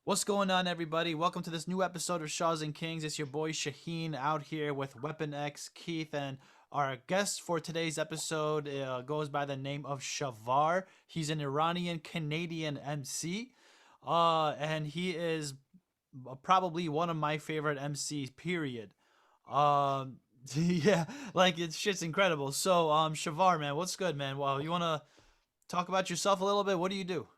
What's going on, everybody? Welcome to this new episode of Shaws and Kings. It's your boy Shaheen out here with Weapon X, Keith, and our guest for today's episode goes by the name of Shahvar. He's an Iranian-Canadian MC, and he is probably one of my favorite MCs. Period. Um, yeah, like it's shit's incredible. So, Shahvar, man, what's good, man? Well, you wanna talk about yourself a little bit? What do you do?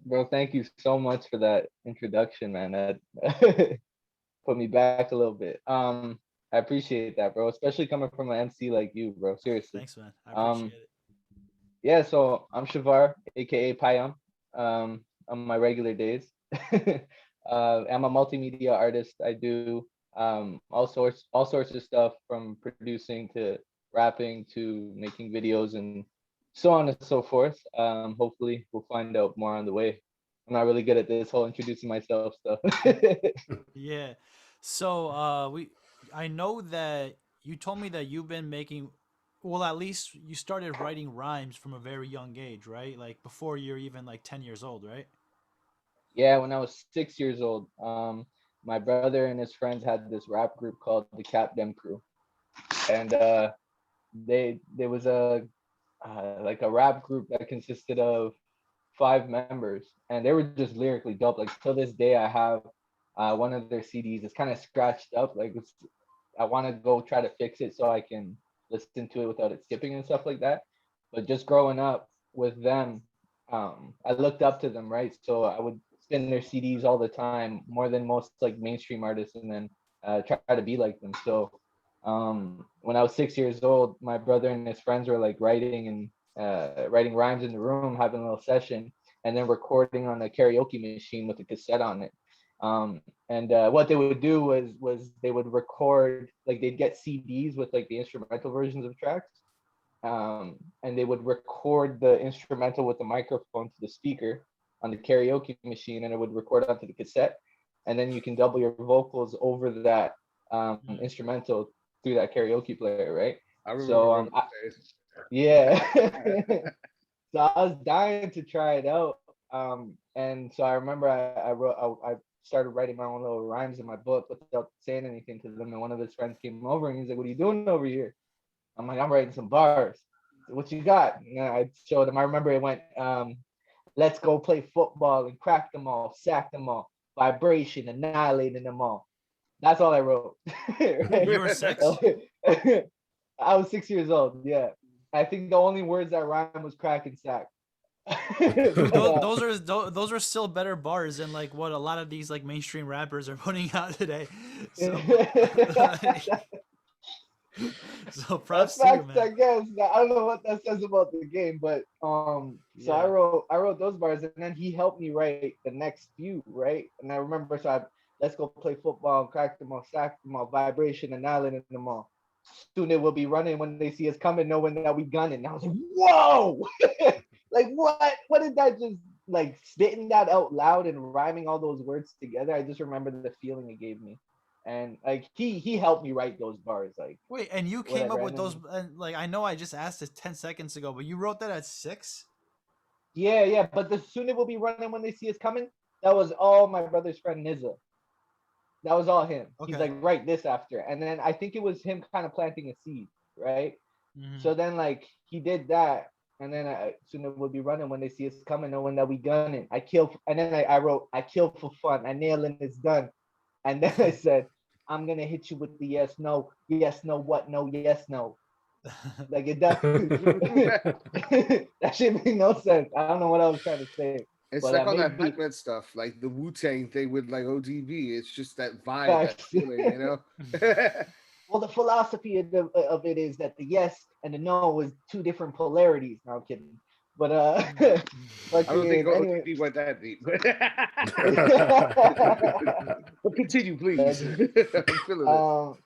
Bro, thank you so much for that introduction, man. That put me back a little bit. I appreciate that, bro, especially coming from an MC like you, bro. Seriously. Thanks, man. I Um, appreciate it. yeah, so I'm Shavar, aka Payam, on my regular days. I'm a multimedia artist. I do all sorts of stuff from producing to rapping to making videos and so on and so forth. Hopefully we'll find out more on the way. I'm not really good at this whole introducing myself stuff. Yeah. So I know that you told me that you've been making well, at least you started writing rhymes from a very young age, right? Like before you're even like 10 years old, right? Yeah, when I was 6 years old, my brother and his friends had this rap group called the Cap Dem Crew, and they there was a like a rap group that consisted of 5 members, and they were just lyrically dope. Like till this day, I have one of their CDs. It's kind of scratched up. I want to go try to fix it so I can listen to it without it skipping and stuff like that. But just growing up with them, I looked up to them, right? So I would spin their CDs all the time, more than most like mainstream artists, and then try to be like them. So when I was 6 years old, my brother and his friends were like writing and writing rhymes in the room, having a little session, and then recording on a karaoke machine with a cassette on it. And what they would do was they would record, like they'd get CDs with like the instrumental versions of tracks, and they would record the instrumental with the microphone to the speaker on the karaoke machine, and it would record onto the cassette, and then you can double your vocals over that Mm. instrumental through that karaoke player, right? I remember So those days. yeah. So I was dying to try it out. And so I remember I started writing my own little rhymes in my book without saying anything to them. And one of his friends came over and he's like, "What are you doing over here?" I'm like, "I'm writing some bars." "What you got?" And I showed him. I remember it went, "Let's go play football and crack them all, sack them all, vibration, annihilating them all." That's all I wrote. You Right? were 6? I was 6 years old. Yeah, I think the only words that rhyme was crack and sack. Dude, But those are still better bars than like what a lot of these like mainstream rappers are putting out today. So so that's props to you, facts, man. I guess. I don't know what that says about the game, but so I Yeah. wrote those bars, and then he helped me write the next few, right? And I remember, so I let's go play football, crack them all, sack them all, vibration, annihilating them all. Soon they will be running when they see us coming, knowing that we gunning. And I was like, whoa, like what? What did that just like spitting that out loud and rhyming all those words together? I just remember the feeling it gave me, and like he helped me write those bars, like Wait, and you what I came up with those randomly. and like I know I just asked this 10 seconds ago, but you wrote that at 6? Yeah, yeah, but the soon it will be running when they see us coming. That was all my brother's friend Nizza. That was all him. He's Okay. like, write this after, and then I think it was him kind of planting a seed, right? Mhm. So then like he did that, and then soon it will be running when they see us coming, knowing that we gunning. I kill, and then I wrote, I kill for fun. I nail and it's done. And then I said, I'm gonna hit you with the yes, no, yes, no, what, no, yes, no. Like it does. That shit made no sense. I don't know what I was trying to say, It's but like all that maybe hype stuff, like the Wu Tang thing with like ODB. It's just that vibe, that facts. feeling, you know. Well, the philosophy of it is that the yes and the no is two different polarities. No, I'm kidding. But I don't think fucking anyway. ODB went that deep. But continue, please. Legend. I'm feeling it. Um,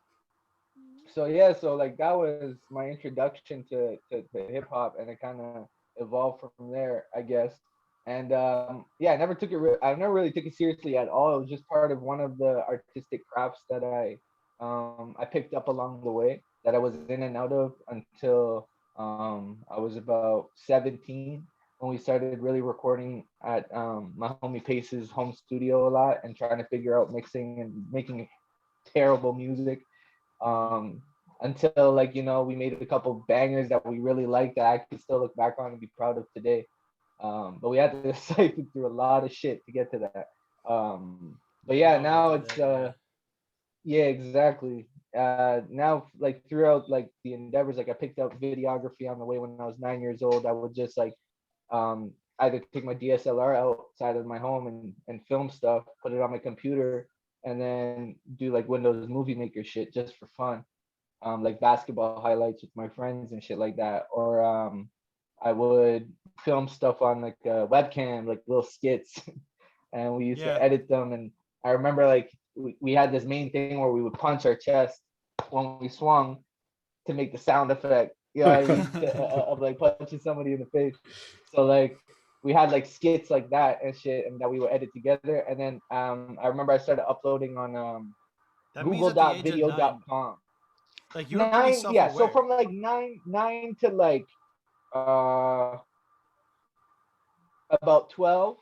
so yeah, so like that was my introduction to hip hop, and it kind of evolved from there, I guess. And yeah, I never really took it seriously at all. It was just part of one of the artistic crafts that I picked up along the way, that I was in and out of until I was about 17. when we started really recording at my homie Pace's home studio a lot and trying to figure out mixing and making terrible music. Um, until like we made a couple bangers that we really liked that I could still look back on and be proud of today. But we had to siphon through a lot of shit to get to that. But We yeah, all go now through it's that. Yeah. yeah, exactly. Now like throughout like the endeavors, like I picked up videography on the way when I was 9 years old. I would just like either take my DSLR outside of my home and film stuff, put it on my computer, and then do like Windows Movie Maker shit just for fun, like basketball highlights with my friends and shit like that. Or I would film stuff on like a webcam, like little skits, and we used to Yeah. edit them. And I remember like we had this main thing where we would punch our chest when we swung to make the sound effect. You know what I mean? Of like punching somebody in the face. So like we had like skits like that and shit, and that we would edit together. And then I remember I started uploading on That means at the age of 9, google.video.com. like you were pretty 9, yeah. So self-aware. from like nine to like uh about 12,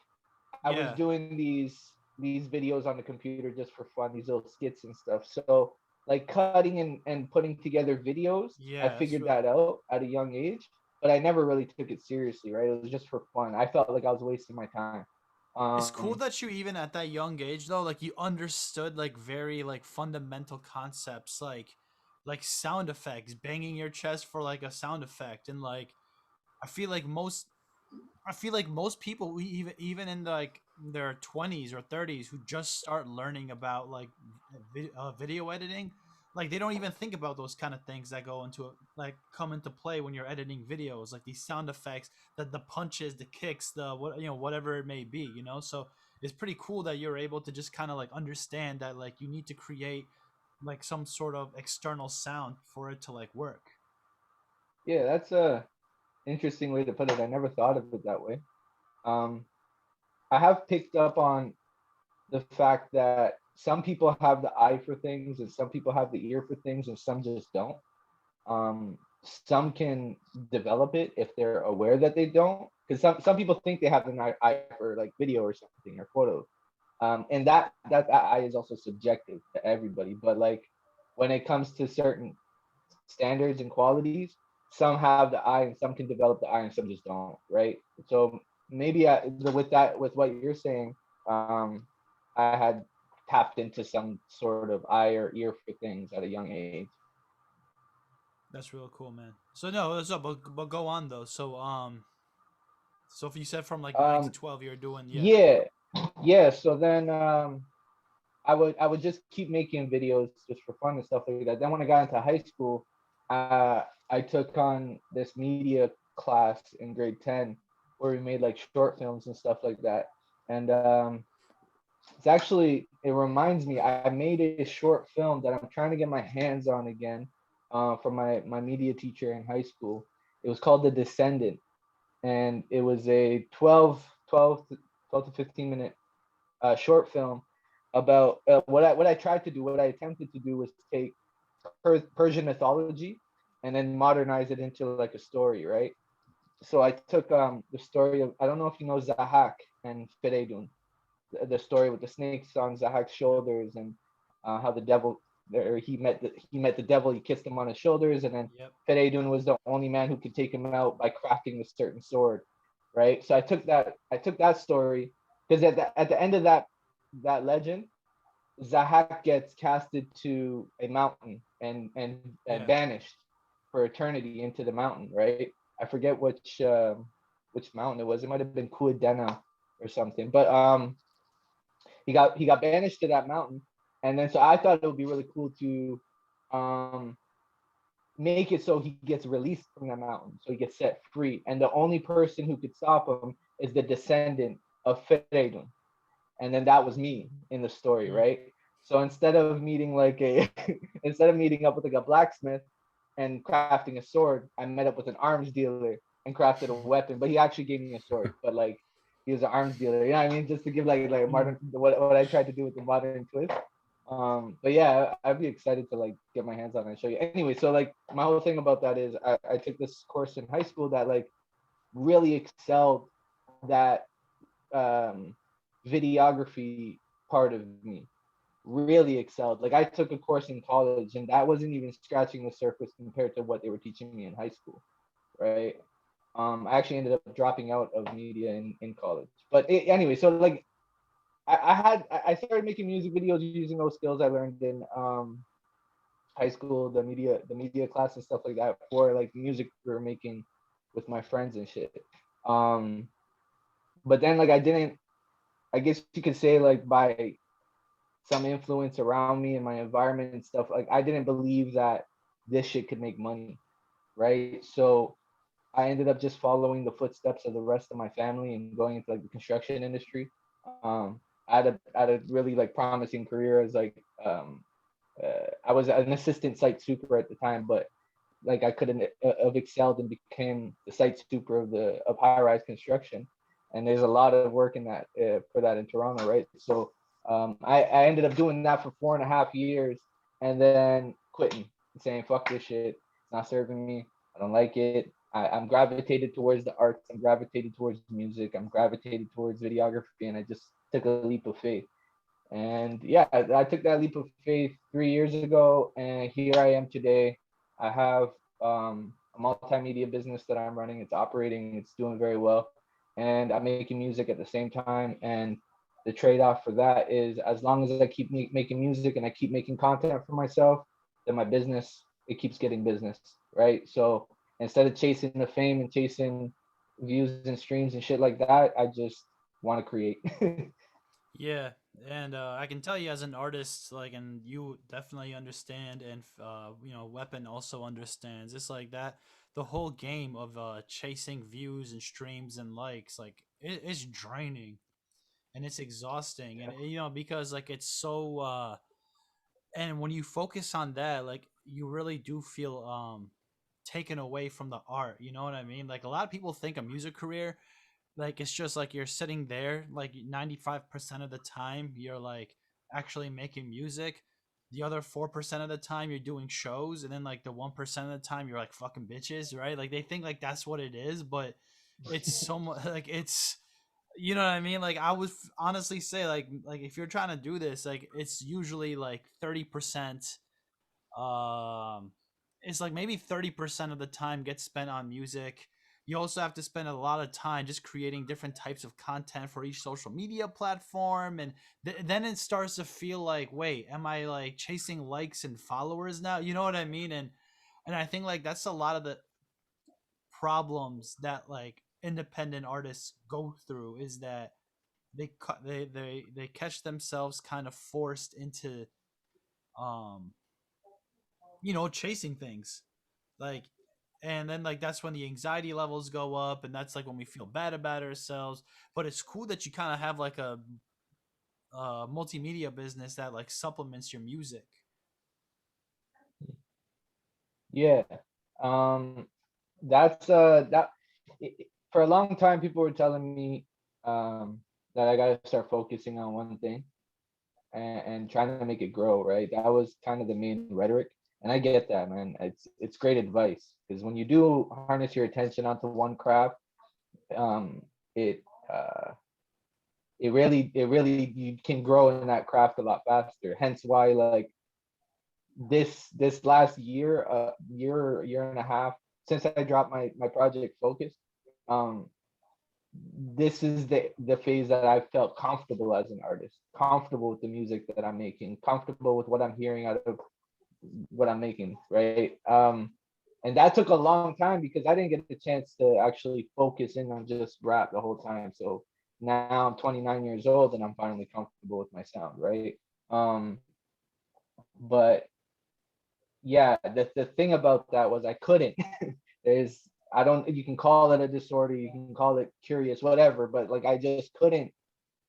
I was Yeah. doing these videos on the computer just for fun, these little skits and stuff. So like cutting and putting together videos, I Yeah, that's figured real. that out at a young age, but I never really took it seriously, right? It was just for fun. I felt like I was wasting my time. It's cool Um, that you even at that young age though, like you understood like very like fundamental concepts like sound effects, banging your chest for like a sound effect, and like I feel like most I feel like most people even in like their 20s or 30s who just start learning about like video editing, like they don't even think about those kind of things that go into like come into play when you're editing videos, like these sound effects, the punches, the kicks, the what whatever it may be, so it's pretty cool that you're able to just kind of like understand that like you need to create like some sort of external sound for it to like work. yeah, that's a interesting way to put it. I never thought of it that way. Um, I have picked up on the fact that some people have the eye for things and some people have the ear for things and some just don't. Some can develop it if they're aware that they don't, because some people think they have an eye for like video or something or photos. And that eye is also subjective to everybody. But like when it comes to certain standards and qualities, some have the eye and some can develop the eye and some just don't, right? So maybe with that, with what you're saying, um, I had tapped into some sort of eye or ear for things at a young age. That's real cool, man. So no, so but go on though. So if you said from like 9 to Um, 12 you're doing, yeah. yeah, yeah. So then I would just keep making videos just for fun and stuff like that. Then when I got into high school, I took on this media class in grade 10 where we made like short films and stuff like that. And it's actually, it reminds me, I made a short film that I'm trying to get my hands on again from my media teacher in high school. It was called The Descendant, and it was a 12 to 15 minute short film about what I tried to do, what I attempted to do was take Persian mythology and then modernize it into like a story, right? So I took the story of, I don't know if you know Zahak and Feridun, the story with the snakes on Zahak's shoulders, and how the devil there he met the devil, he kissed him on his shoulders, and then Yep. Feridun was the only man who could take him out by crafting a certain sword, right? So I took that story because at the end of that legend, Zahak gets casted to a mountain and Yeah. banished for eternity into the mountain, right? I forget which mountain it was. It might have been Kuadena or something. But he got banished to that mountain, and then so I thought it would be really cool to um make it so he gets released from the mountain, so he gets set free, and the only person who could stop him is the descendant of Feridun, and then that was me in the story, Mm. right? So instead of meeting like a instead of meeting up with like a blacksmith and crafting a sword, I met up with an arms dealer and crafted a weapon. But he actually gave me a sword, but like he was an arms dealer, you know what I mean? Just to give like a modern, what I tried to do with the modern twist. But yeah, I'd be excited to like get my hands on it and show you. Anyway, so like my whole thing about that is I took this course in high school that like really excelled that videography part of me. Really excelled. Like I took a course in college, and that wasn't even scratching the surface compared to what they were teaching me in high school, right? I actually ended up dropping out of media in college. But anyway, so like I started making music videos using those skills I learned in high school, the media class and stuff like that for like music we were making with my friends and shit. Um, but then like I didn't. I guess you could say like by some influence around me and my environment and stuff, like I didn't believe that this shit could make money, right? So I ended up just following the footsteps of the rest of my family and going into like the construction industry. I had a really like promising career as like I was an assistant site super at the time, but like I couldn't have excelled and became the site super of high rise construction. And there's a lot of work in that for that in Toronto, right? So I ended up doing that for 4.5 years, and then quitting, saying fuck this shit. It's not serving me. I don't like it. I'm gravitated towards the arts. I'm gravitated towards music. I'm gravitated towards videography, and I just took a leap of faith. And yeah, I took that leap of faith 3 years ago, and here I am today. I have a multimedia business that I'm running. It's operating. It's doing very well, and I'm making music at the same time. And the trade-off for that is, as long as I keep making music and I keep making content for myself, then my business, it keeps getting business, right? So instead of chasing the fame and chasing views and streams and shit like that, I just want to create. Yeah, and I can tell you as an artist, like, and you definitely understand, and Weapon also understands. It's like that. The whole game of chasing views and streams and likes, like, it's draining and it's exhausting, and because like it's so. And when you focus on that, like, you really do feel taken away from the art. You know what I mean? Like, a lot of people think a music career, like, it's just like you're sitting there like 95% of the time you're like actually making music. The other 4% of the time you're doing shows, and then like the 1% of the time you're like fucking bitches, right? Like, they think like that's what it is, but it's so much like it's, you know what I mean? Like, I would honestly say like if you're trying to do this, like, it's usually like 30%. um it's like maybe 30% of the time gets spent on music. You also have to spend a lot of time just creating different types of content for each social media platform, and then it starts to feel like, wait, am I like chasing likes and followers now? You know what I mean? And I think like that's a lot of the problems that like independent artists go through, is that they catch themselves kind of forced into um chasing things, like, and then like that's when the anxiety levels go up, and that's like when we feel bad about ourselves. But it's cool that you kind of have like a multimedia business that like supplements your music. Yeah. Um, that's that for a long time people were telling me that I gotta start focusing on one thing and trying to make it grow, right? That was kind of the main rhetoric. And I get that, man. It's great advice because when you do harness your attention onto one craft, um, it uh, it really you can grow in that craft a lot faster. Hence why like this last year and a half since I dropped my project Focus, um, this is the phase that I felt comfortable as an artist, comfortable with the music that I'm making, comfortable with what I'm hearing out of what I'm making, right? And that took a long time because I didn't get the chance to actually focus in on just rap the whole time. So now I'm 29 years old and I'm finally comfortable with my sound, right? Um, but yeah, the thing about that was I couldn't. There's I don't You can call it a disorder, you can call it curious, whatever, but like I just couldn't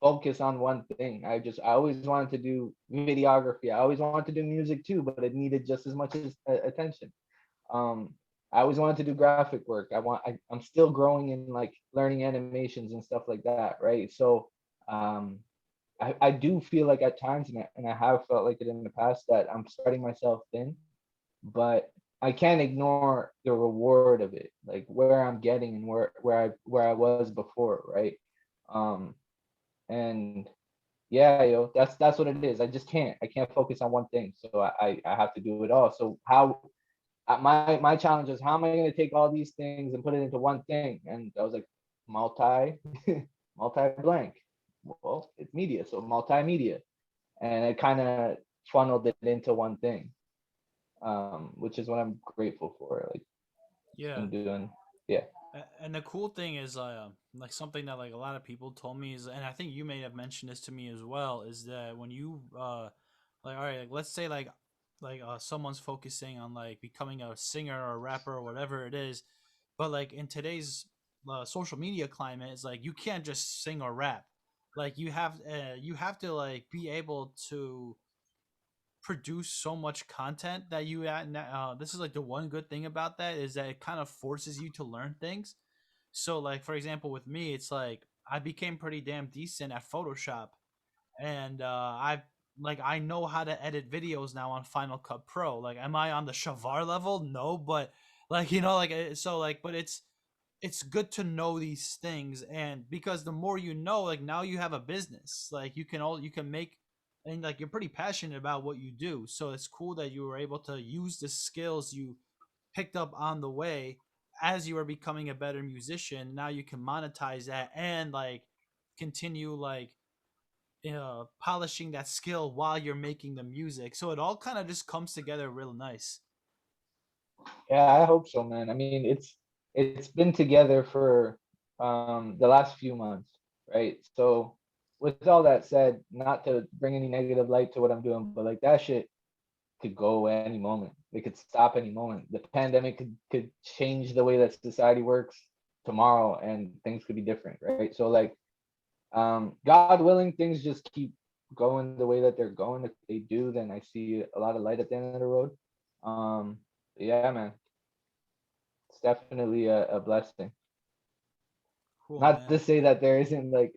focus on one thing. I always wanted to do videography. I always wanted to do music too, but it needed just as much as attention. Um, I always wanted to do graphic work. I'm still growing in like learning animations and stuff like that, right? So um, I do feel like at times, and I have felt like it in the past, that I'm spreading myself thin. But I can't ignore the reward of it, like where I'm getting and where I was before, right? Um, and yeah, yo, that's what it is. I can't focus on one thing, so I have to do it all. So how my challenge is, how am I going to take all these things and put it into one thing? And I was like, multi multi blank. Well, it's media, so multimedia, and it kind of funneled it into one thing, which is what I'm grateful for. Like Yeah. in doing, yeah. And the cool thing is, like something that like a lot of people told me is, and I think you may have mentioned this to me as well, is that when you like, all right, like let's say someone's focusing on like becoming a singer or a rapper or whatever it is, but like in today's social media climate, it's like you can't just sing or rap. Like you have to like be able to produce so much content that this is like the one good thing about that is that it kind of forces you to learn things. So like for example with me, it's like I became pretty damn decent at Photoshop, and I know how to edit videos now on Final Cut Pro. Like, am I on the Shahvar level? No, but like so like, but it's good to know these things, and because the more you know, like now you have a business, like you can make, and like you're pretty passionate about what you do, so it's cool that you were able to use the skills you picked up on the way as you are becoming a better musician. Now you can monetize that and like continue like polishing that skill while you're making the music, so it all kind of just comes together real nice. Yeah, I hope so, man. I mean, it's been together for the last few months, right? So with all that said, not to bring any negative light to what I'm doing, but like that shit could go away any moment. It could stop any moment. The pandemic could change the way that society works tomorrow, and things could be different, right? So like, God willing, things just keep going the way that they're going. If they do, then I see a lot of light at the end of the road. Um, yeah, man, it's definitely a blessing. Cool, Not to man. say that there isn't like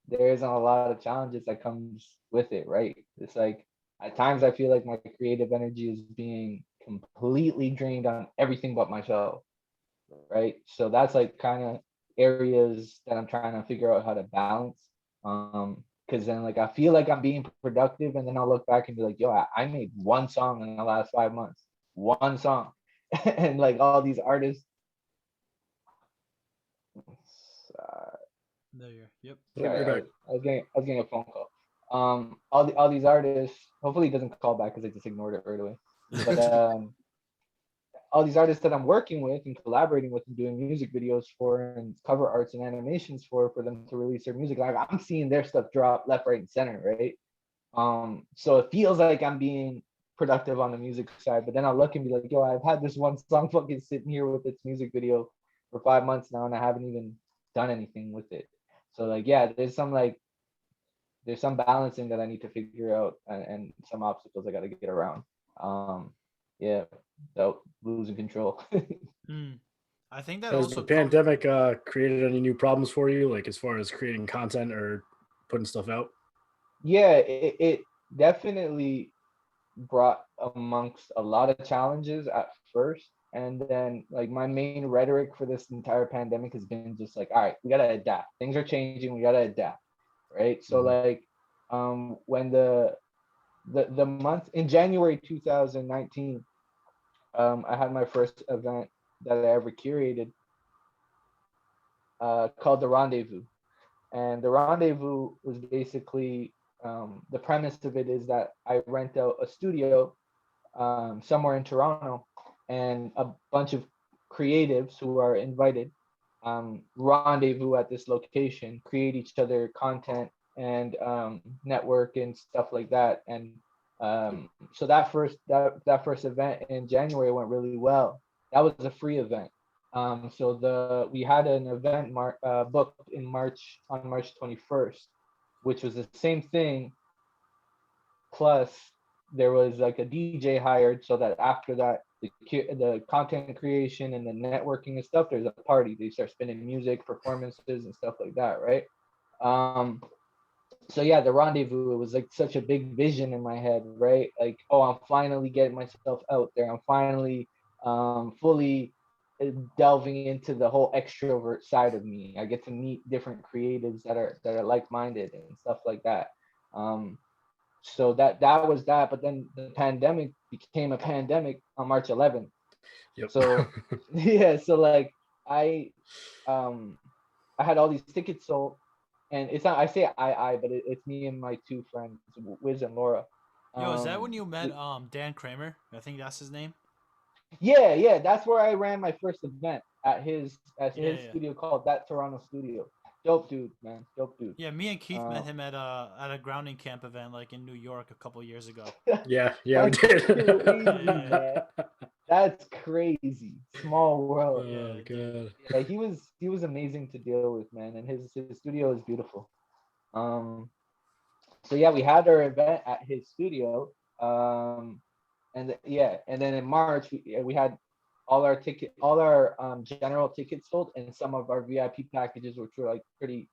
there isn't a lot of challenges that comes with it, right? It's like at times I feel like my creative energy is being completely drained on everything but myself, right? So that's like kind of areas that I'm trying to figure out how to balance. Because then like I feel like I'm being productive, and then I'll look back and be like, yo, I made one song in the last 5 months, one song, and like all these artists. Uh, There you're. Yep. Yep, Sorry, you're back. I was getting a phone call. All these artists. Hopefully, it doesn't call back because I just ignored it right away. But all these artists that I'm working with and collaborating with and doing music videos for and cover arts and animations for them to release their music. Like I'm seeing their stuff drop left, right, and center, right? So it feels like I'm being productive on the music side, but then I'll look and be like, yo, I've had this one song fucking sitting here with its music video for 5 months now, and I haven't even done anything with it. So like, yeah, there's some balancing that I need to figure out, and some obstacles I got to get around. Yeah, without losing control. Hmm. I think that Has the also comes. pandemic created any new problems for you, like as far as creating content or putting stuff out? Yeah, it definitely brought amongst a lot of challenges at first. And then like my main rhetoric for this entire pandemic has been just like, all right, we gotta adapt. Things are changing, we gotta adapt. Right. So Mhm. like when the month in January 2019, I had my first event that I ever curated, called the Rendezvous. And the Rendezvous was basically, the premise of it is that I rent out a studio somewhere in Toronto, and a bunch of creatives who are invited rendezvous at this location, create each other content, and network and stuff like that. And so that first event in January went really well. That was a free event. So we had an event booked in March, on March 21st, which was the same thing. Plus, there was like a DJ hired, so that after that, the content creation and the networking and stuff, there's a party. They start spinning music, performances, and stuff like that, right? Um, so yeah, the rendezvous, it was like such a big vision in my head, right? Like, oh, I'm finally getting myself out there. I'm finally fully delving into the whole extrovert side of me. I get to meet different creatives that are like-minded and stuff like that. Um, so that was that. But then the pandemic became a pandemic on March 11th. Yep. So yeah, so like I um I had all these tickets sold, and it's not, I say but it's me and my two friends, Wiz and Laura. Yo, is that when Um, you met we- Dan Kramer? I think that's his name. yeah, that's where I ran my first event at Yeah, his yeah. studio called That Toronto Studio. Dope dude, man, dope dude. Yeah, me and Keith met Um, him at a grounding camp event like in New York a couple years ago. Yeah, we that's did. crazy, Yeah. man. That's crazy. Small world. Oh Yeah, dude. god. Yeah, he was amazing to deal with, man, and his studio is beautiful. Um, so yeah, we had our event at his studio. Yeah, and then in March we had all our general tickets sold, and some of our VIP packages, which were like pretty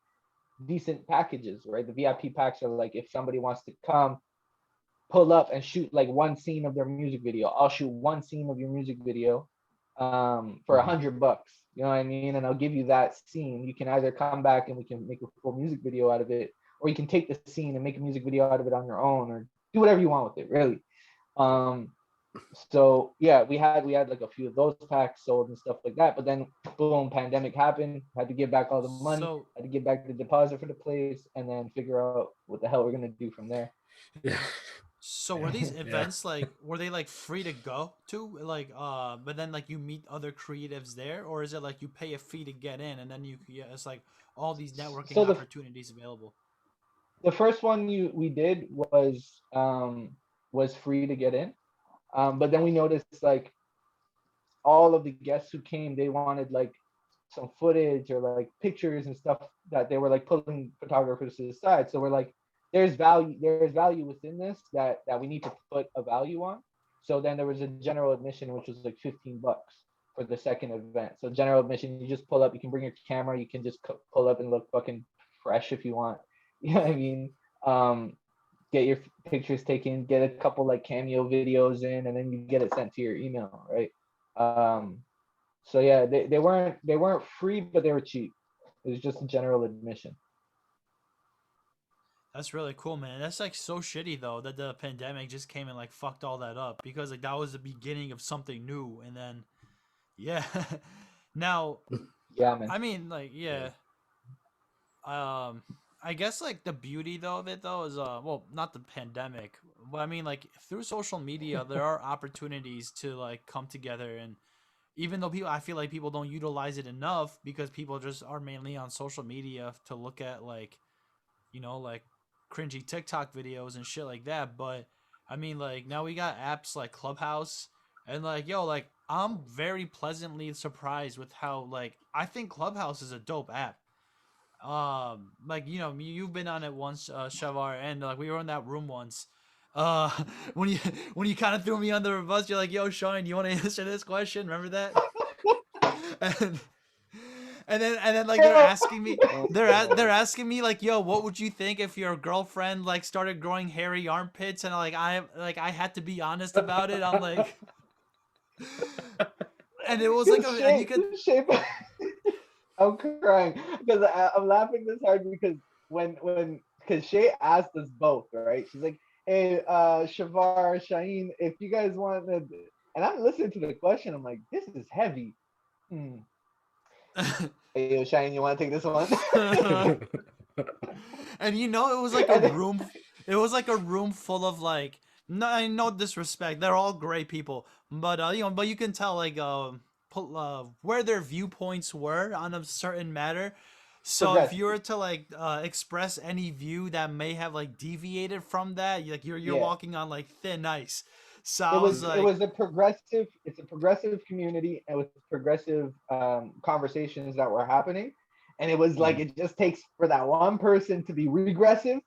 decent packages, right? The VIP packs are like, if somebody wants to come, pull up and shoot like one scene of their music video, I'll shoot one scene of your music video for $100. You know what I mean? And I'll give you that scene. You can either come back and we can make a full music video out of it, or you can take the scene and make a music video out of it on your own, or do whatever you want with it, really. Um, so yeah, we had like a few of those packs sold and stuff like that. But then boom, pandemic happened. Had to give back all the money. So Had to give back the deposit for the place, and then figure out what the hell we're gonna do from there. Yeah. so were these Yeah. events like were they like free to go to like but then like you meet other creatives there, or is it like you pay a fee to get in and then yeah, it's like all these networking So opportunities available? the first one we did was free to get in, but then we noticed like all of the guests who came, they wanted like some footage or like pictures and stuff, that they were like pulling photographers to the side. So we're like, there's value within this that we need to put a value on. So then there was a general admission, which was like $15 for the second event. So general admission, you just pull up, you can bring your camera, you can just pull up and look fucking fresh if you want. You know what I mean? Get your pictures taken, get a couple like cameo videos in, and then you get it sent to your email, right? Um, so yeah, they weren't free, but they were cheap. It was just a general admission. That's really cool, man. That's like so shitty though that the pandemic just came and like fucked all that up, because like that was the beginning of something new, and then yeah. Now, Yeah, man. I mean, like, yeah. I guess like the beauty though of it though is well, not the pandemic, but I mean like through social media there are opportunities to like come together, and even though people, I feel like people don't utilize it enough because people just are mainly on social media to look at like, like cringy TikTok videos and shit like that. But I mean, like now we got apps like Clubhouse, and like yo, like I'm very pleasantly surprised with how like I think Clubhouse is a dope app. Like you've been on it once, Shahvar, and like we were in that room once. Uh, when you kind of threw me under the bus, you're like, "Yo, Sean, you want to answer this question?" Remember that? and, and then like they're asking me, they're asking me like, "Yo, what would you think if your girlfriend like started growing hairy armpits?" And I had to be honest about it. I'm like, and it was like, and you could. Shape. I'm crying because I'm laughing this hard because because Shay asked us both, right? She's like, "Hey, Shahvar, Shaheen, if you guys want to," and I'm listening to the question. I'm like, "This is heavy." Hey, yo, Shaheen, you want to take this one? And it was like a room. It was like a room full of like no disrespect. They're all great people, but but you can tell like where their viewpoints were on a certain matter. So if you were to like express any view that may have like deviated from that, you're walking on like thin ice. So I was like, it was it's a progressive community, and with progressive conversations that were happening, and it was like it just takes for that one person to be regressive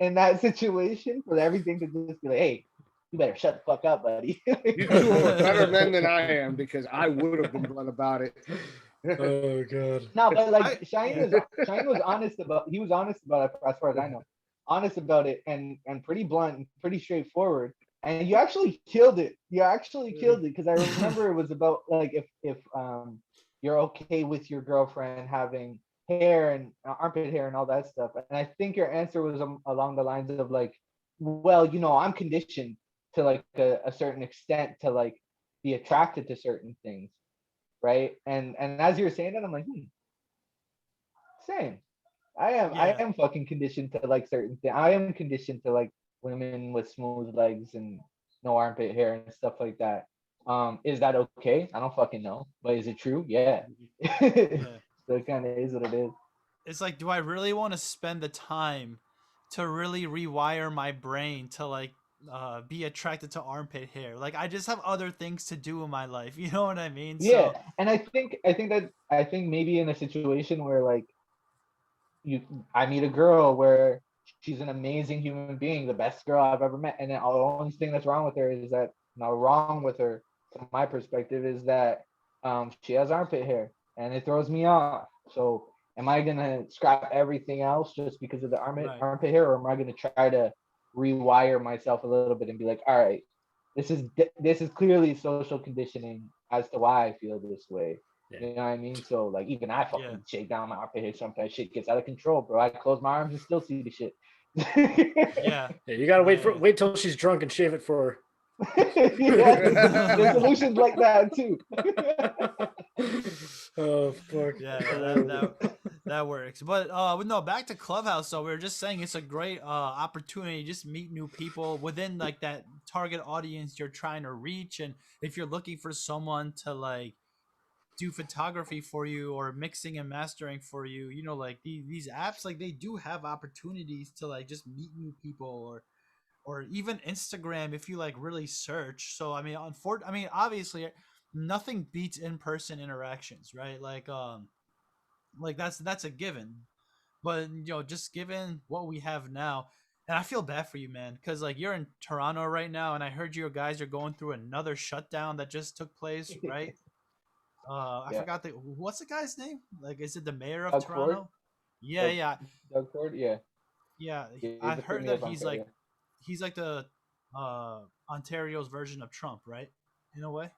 in that situation for everything to just be like, "Hey, you better shut the fuck up, buddy." You two are better men than I am because I would have been blunt about it. Oh god. No, but like Shine was honest about it as far as I know. honest about it and pretty blunt and pretty straightforward. And you actually killed it. You actually killed it because I remember it was about like if you're okay with your girlfriend having hair and armpit hair and all that stuff. And I think your answer was along the lines of like, well, I'm conditioned to like a certain extent to like be attracted to certain things, right? And as you're saying that, I'm like, same. I Yeah. am fucking conditioned to like certain things. I am conditioned to like women with smooth legs and no armpit hair and stuff like that. Is that okay? I don't fucking know. But is it true? Yeah. Yeah. So it kind of is what it is. It's like, do I really want to spend the time to really rewire my brain to like be attracted to armpit hair? Like, I just have other things to do in my life. You know what I mean? Yeah, So and I think maybe in a situation where like you I meet a girl where she's an amazing human being, the best girl I've ever met, and then the only thing that's wrong with her is that not wrong with her from my perspective is that she has armpit hair and it throws me off. So am I gonna scrap everything else just because of the right. armpit hair, or am I gonna try to rewire myself a little bit and be like, all right, this is clearly social conditioning as to why I feel this way. Yeah. You know what I mean? So like even I Yeah. fucking shake down my armpit hair sometimes shit gets out of control, bro. I close my arms and still see the shit. Yeah. Yeah, you gotta Yeah. wait till she's drunk and shave it for Yeah, there's Yeah. solutions like that too. Oh fuck. Yeah, that works. But no, back to Clubhouse. So we were just saying it's a great opportunity to just meet new people within like that target audience you're trying to reach, and if you're looking for someone to like do photography for you or mixing and mastering for you, like these apps, like they do have opportunities to like just meet new people, or even Instagram if you like really search. So I mean, obviously nothing beats in-person interactions, right? Like that's a given. But just given what we have now, and I feel bad for you, man, because like you're in Toronto right now, and I heard you guys are going through another shutdown that just took place, right? I Yeah, forgot what's the guy's name? Like, is it the mayor of Doug Ford, Toronto? Yeah, Doug, yeah, Doug Ford, yeah, yeah. yeah, I he's the heard premier that of Ontario. he's like the Ontario's version of Trump, right? In a way.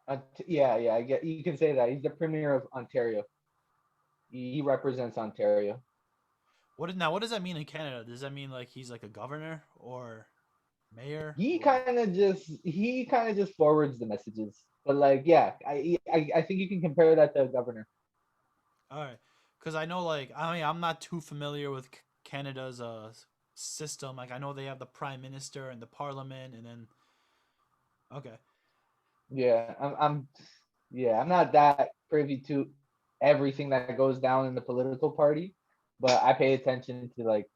Yeah, yeah, I get you can say that he's the premier of Ontario. He represents Ontario. What does that mean in Canada? Does that mean like he's like a governor or mayor he or? kind of just he kind of just forwards the messages. But like, yeah, I think you can compare that to a governor. All right, because I know like I mean I'm not too familiar with Canada's system. Like I know they have the prime minister and the parliament, and then okay, Yeah, I'm not that privy to everything that goes down in the political party, but I pay attention to like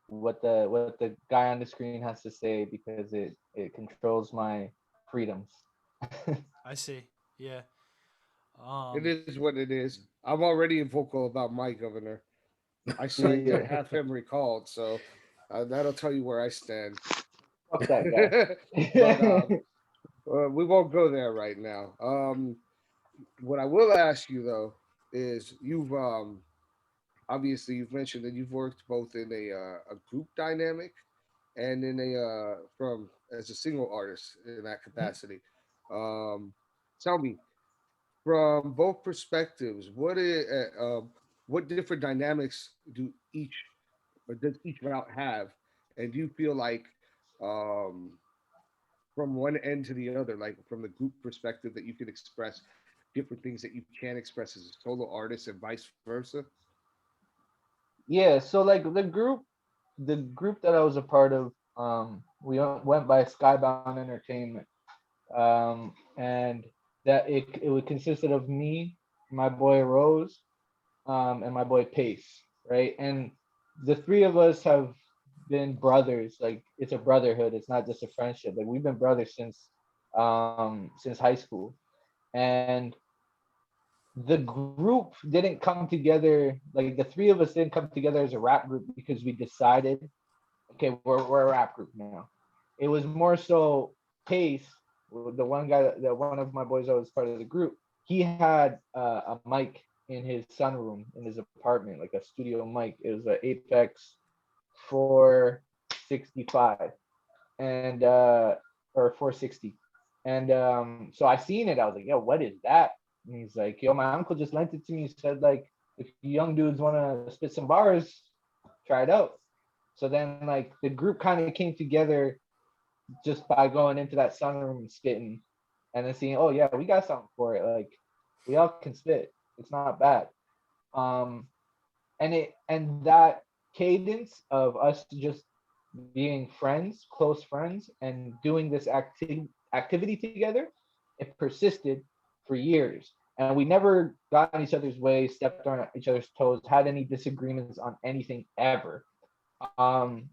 what the guy on the screen has to say because it controls my freedoms. I see. Yeah. It Um. is what it is. I'm already vocal about my governor. I sang to Yeah, have him recalled, so that'll tell you where I stand. fuck that guy. But we won't go there right now. What I will ask you though is you've obviously you've mentioned that you've worked both in a group dynamic and in a from as a single artist in that capacity. Um, Tell me from both perspectives, what different dynamics do each or does each route have, and do you feel like um, from one end to the other, like from the group perspective, that you can express different things that you can't express as a solo artist, and vice versa? Yeah, so like the group that I was a part of, we went by Skybound Entertainment, and that it would consisted of me, my boy Rose, and my boy Pace, right? And the three of us have been brothers. Like it's a brotherhood. It's not just a friendship. Like we've been brothers since high school, and the group didn't come together. Like the three of us didn't come together as a rap group because we decided, okay, we're a rap group now. It was more so Pace, the one guy, that one of my boys that was part of the group. He had a mic in his sunroom in his apartment, like a studio mic. It was an Apex 4. 465 and or 460. And so I seen it. I was like, yo, what is that? And he's like, yo, my uncle just lent it to me. He said, like, if you young dudes want to spit some bars, try it out. So then, like, the group kind of came together just by going into that sunroom and spitting, and then seeing, oh yeah, we got something for it. Like, we all can spit. It's not bad. Um, and that cadence of us just being friends, close friends, and doing this activity together, it persisted for years. And we never got in each other's way, stepped on each other's toes, had any disagreements on anything ever. Um,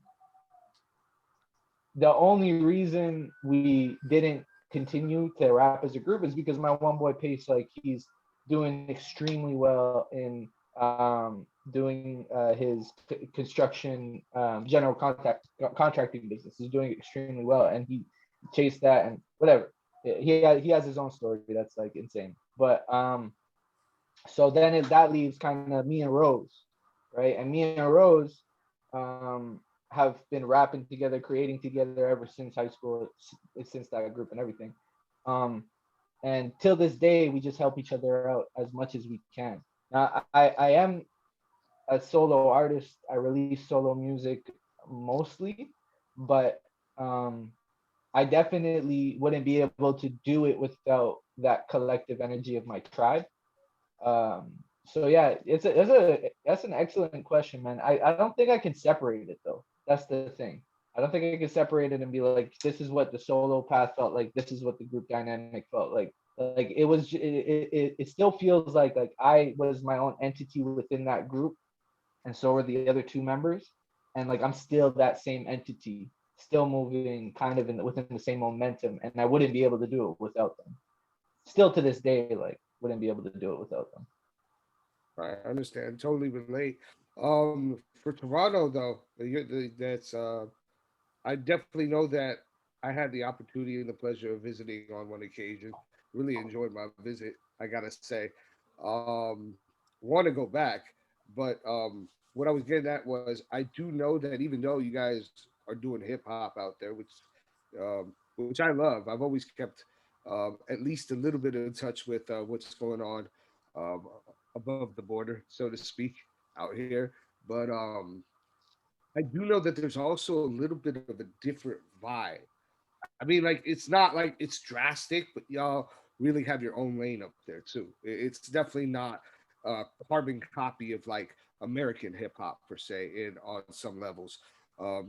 the only reason we didn't continue to rap as a group is because my one boy Pace, like, he's doing extremely well in doing his construction general contracting business. He's doing extremely well, and he chased that and whatever. He has his own story that's like insane. But so then that leaves kind of me and Rose, right? And me and Rose have been rapping together, creating together ever since high school, since that group and everything. And till this day, we just help each other out as much as we can. Now, I am a solo artist. I release solo music mostly, but I definitely wouldn't be able to do it without that collective energy of my tribe. So yeah, that's an excellent question, man. I don't think I can separate it though. That's the thing. I don't think I can separate it and be like, this is what the solo path felt like. This is what the group dynamic felt like. Like it was, it still feels like I was my own entity within that group, and so were the other two members, and like I'm still that same entity, still moving kind of within the same momentum, and I wouldn't be able to do it without them. Still to this day, like wouldn't be able to do it without them. I understand, totally relate. For Toronto though, that's I definitely know that I had the opportunity and the pleasure of visiting on one occasion. Really enjoyed my visit, I gotta say. Um, Want to go back, but what I was getting at was I do know that even though you guys are doing hip hop out there, which I love, I've always kept at least a little bit in touch with what's going on um, above the border, so to speak, out here. But I do know that there's also a little bit of a different vibe. I mean, like it's not like it's drastic, but y'all really have your own lane up there too. It's definitely not a carbon copy of like American hip hop per se, in on some levels.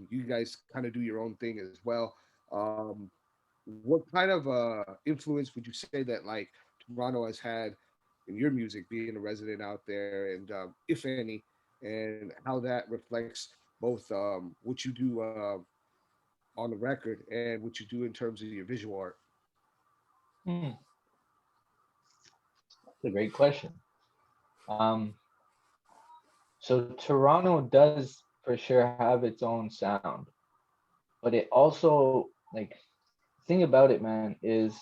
You guys kind of do your own thing as well. Um, what kind of influence would you say that like Toronto has had in your music, being a resident out there, and if any, and how that reflects both what you do on the record and what you do in terms of your visual art? Hmm, that's a great question. Um, so Toronto does for sure have its own sound, but it also like thing about it, man, is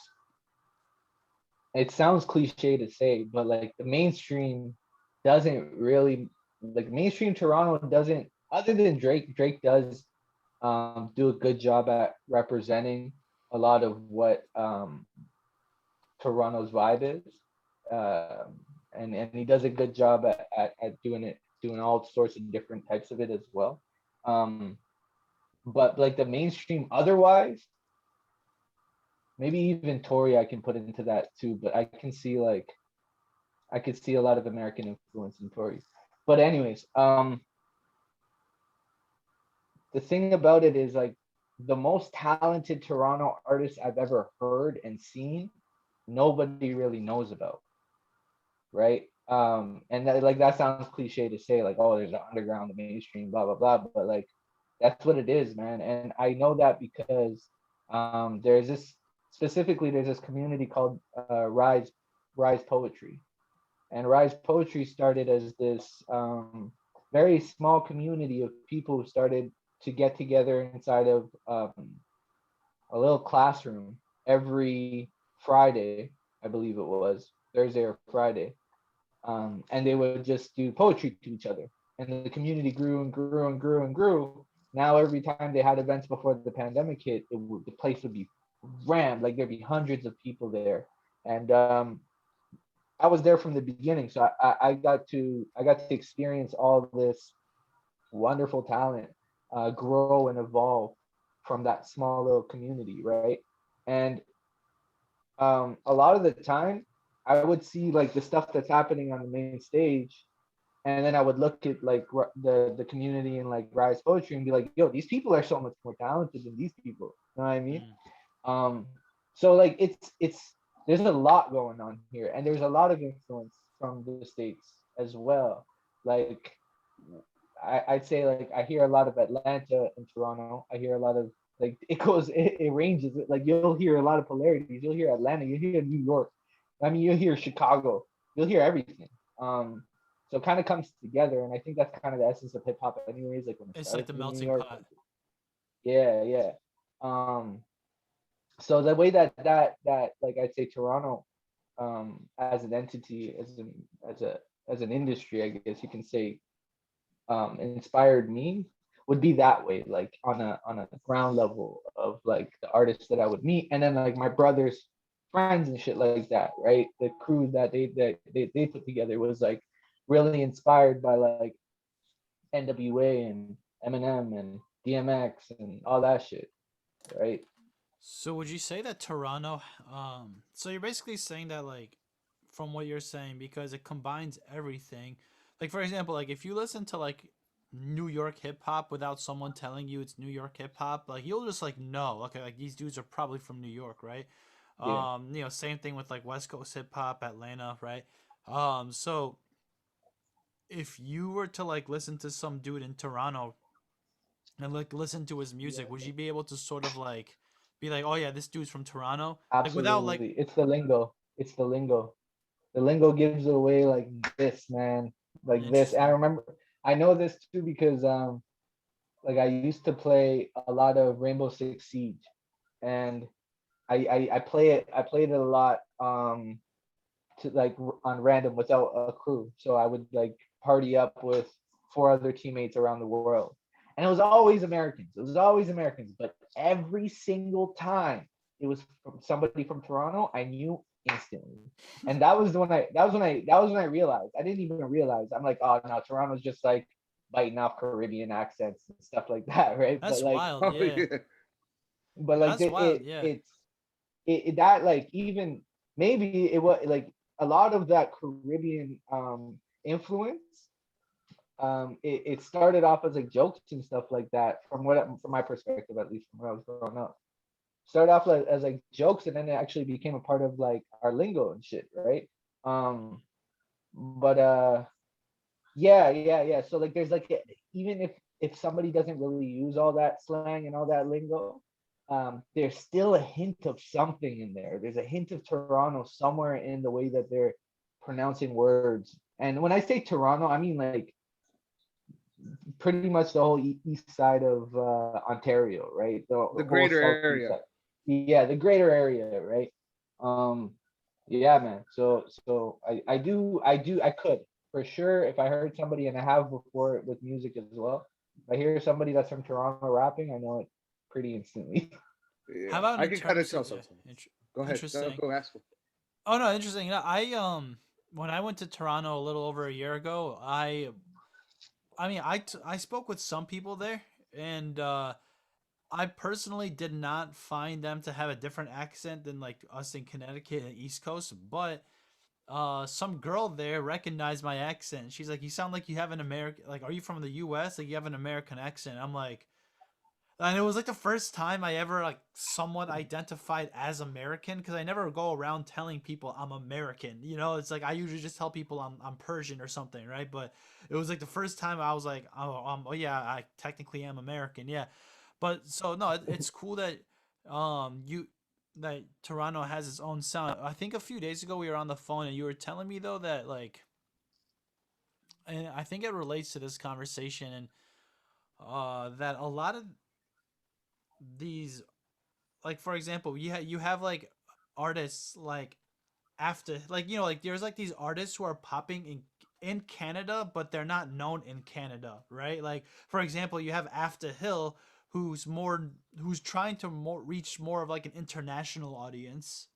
it sounds cliche to say, but like the mainstream doesn't really like mainstream Toronto doesn't, other than Drake does do a good job at representing a lot of what Toronto's vibe is. And he does a good job at doing it, doing all sorts of different types of it as well. Um, but like the mainstream otherwise, maybe even Tory I can put into that too, but I could see a lot of American influence in Tory. But anyways, the thing about it is like the most talented Toronto artists I've ever heard and seen, nobody really knows about, right? And that, like that sounds cliche to say, like, oh, there's an underground, the mainstream, blah blah blah, but like that's what it is, man. And I know that because there's this specifically there's this community called Rise Poetry, and Rise Poetry started as this very small community of people who started to get together inside of a little classroom every Friday, I believe it was Thursday or Friday, and they would just do poetry to each other. And the community grew and grew and grew and grew. Now every time they had events before the pandemic hit, the place would be rammed. Like there'd be hundreds of people there, and I was there from the beginning, so I got to experience all this wonderful talent grow and evolve from that small little community, right? And a lot of the time, I would see like the stuff that's happening on the main stage, and then I would look at like the community and like Rise Poetry and be like, yo, these people are so much more talented than these people. You know what I mean? Mm. Um, so like it's there's a lot going on here, and there's a lot of influence from the states as well. Like I'd say like I hear a lot of Atlanta and Toronto. I hear a lot of like it ranges. Like you'll hear a lot of polarities. You'll hear Atlanta. You hear New York. I mean, you'll hear Chicago. You'll hear everything. So it kind of comes together, and I think that's kind of the essence of hip hop, anyways. Like when it It's like started the in New melting York. pot. Yeah, yeah. Um, so the way that like I'd say Toronto, as an entity, as an industry, I guess you can say, inspired me would be that way, like on a ground level of like the artists that I would meet, and then like my brother's friends and shit like that, right? The crew that they put together was like really inspired by like NWA and Eminem and DMX and all that shit, right? So would you say that Toronto, so you're basically saying that like from what you're saying because it combines everything. Like for example, like if you listen to like New York hip hop without someone telling you it's New York hip hop, like you'll just like know, okay, like these dudes are probably from New York, right? Yeah, Same thing with like West Coast hip hop, Atlanta, right? So if you were to like listen to some dude in Toronto and like listen to his music, would you be able to sort of like be like, oh yeah, this dude's from Toronto, like without like absolutely. It's the lingo. It's the lingo. The lingo gives it away like this, man. Like this. I interesting. remember I know this too because like I used to play a lot of Rainbow Six Siege, and I played it a lot to like on random without a crew. So I would like party up with four other teammates around the world. And it was always Americans. It was always Americans, but every single time it was from somebody from Toronto, I knew instantly. And that was when I realized. I didn't even realize. I'm like, oh no, Toronto's just like biting off Caribbean accents and stuff like that, right? That's wild, Oh yeah. yeah. But like That's wild, yeah. that like even maybe it was like a lot of that Caribbean influence. It started off as like jokes and stuff like that from my perspective, at least from when I was growing up. Started off like, as like jokes, and then it actually became a part of like our lingo and shit, right? Um, but yeah. So like there's like even if somebody doesn't really use all that slang and all that lingo, there's still a hint of something in there. There's a hint of Toronto somewhere in the way that they're pronouncing words. And when I say Toronto, I mean like pretty much the whole east side of Ontario, right? The The whole greater southeast area. side. Yeah, the greater area, right? Um, yeah, man. So I could for sure if I heard somebody, and I have before with music as well. If I hear somebody that's from Toronto rapping, I know it pretty instantly. How Yeah. about I in can kind of terms tell of yeah, something. Go ahead. No, interesting. go ask him. Oh no, interesting. I when I went to Toronto a little over a year ago, I spoke with some people there, and I personally did not find them to have a different accent than like us in Connecticut and East Coast, but some girl there recognized my accent. She's like, "You sound like you have an American. Like, are you from the U.S.? Like, you have an American accent." I'm like, and it was like the first time I ever like somewhat identified as American because I never go around telling people I'm American. You know, it's like I usually just tell people I'm Persian or something, right? But it was like the first time I was like, oh yeah, I technically am American, yeah. But so no, it's cool that you that Toronto has its own sound. I think a few days ago we were on the phone and you were telling me though that like, and I think it relates to this conversation and that a lot of these, like for example, you have like artists like after like like there's like these artists who are popping in Canada, but they're not known in Canada, right? Like for example, you have After Hill, who's trying to reach more of like an international audience,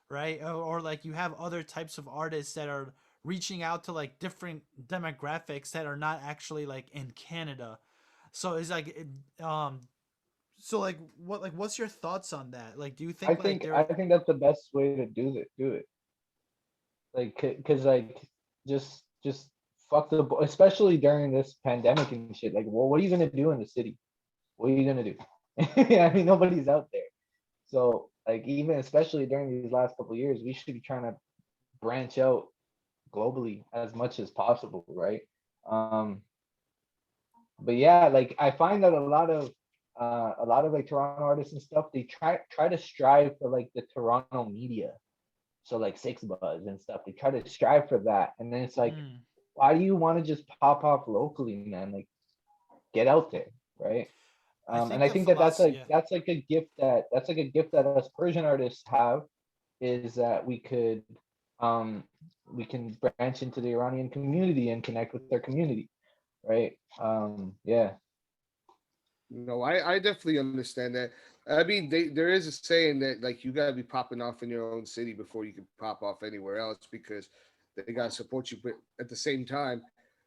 right? Or like you have other types of artists that are reaching out to like different demographics that are not actually like in Canada. So it's like so what's your thoughts on that? Like do you I think like think there I think that's the best way to do it. Like, cause like just fuck especially during this pandemic and shit. Like, well, what are you gonna do in the city? What are you gonna do? I mean, nobody's out there. So like even especially during these last couple of years, we should be trying to branch out globally as much as possible, right? Um, but yeah, like I find that a lot of like Toronto artists and stuff, they try to strive for like the Toronto media. So like Six Buzz and stuff, they try to strive for that. And then it's like, mm, why do you want to just pop off locally, man? Like get out there, right? I And think I the think that philosophy, yeah. that's like a gift that us Persian artists have, is that um we can branch into the Iranian community and connect with their community, right? Yeah. No, I definitely understand that. I mean, there is a saying that like you gotta be popping off in your own city before you can pop off anywhere else because they gotta support you. But at the same time,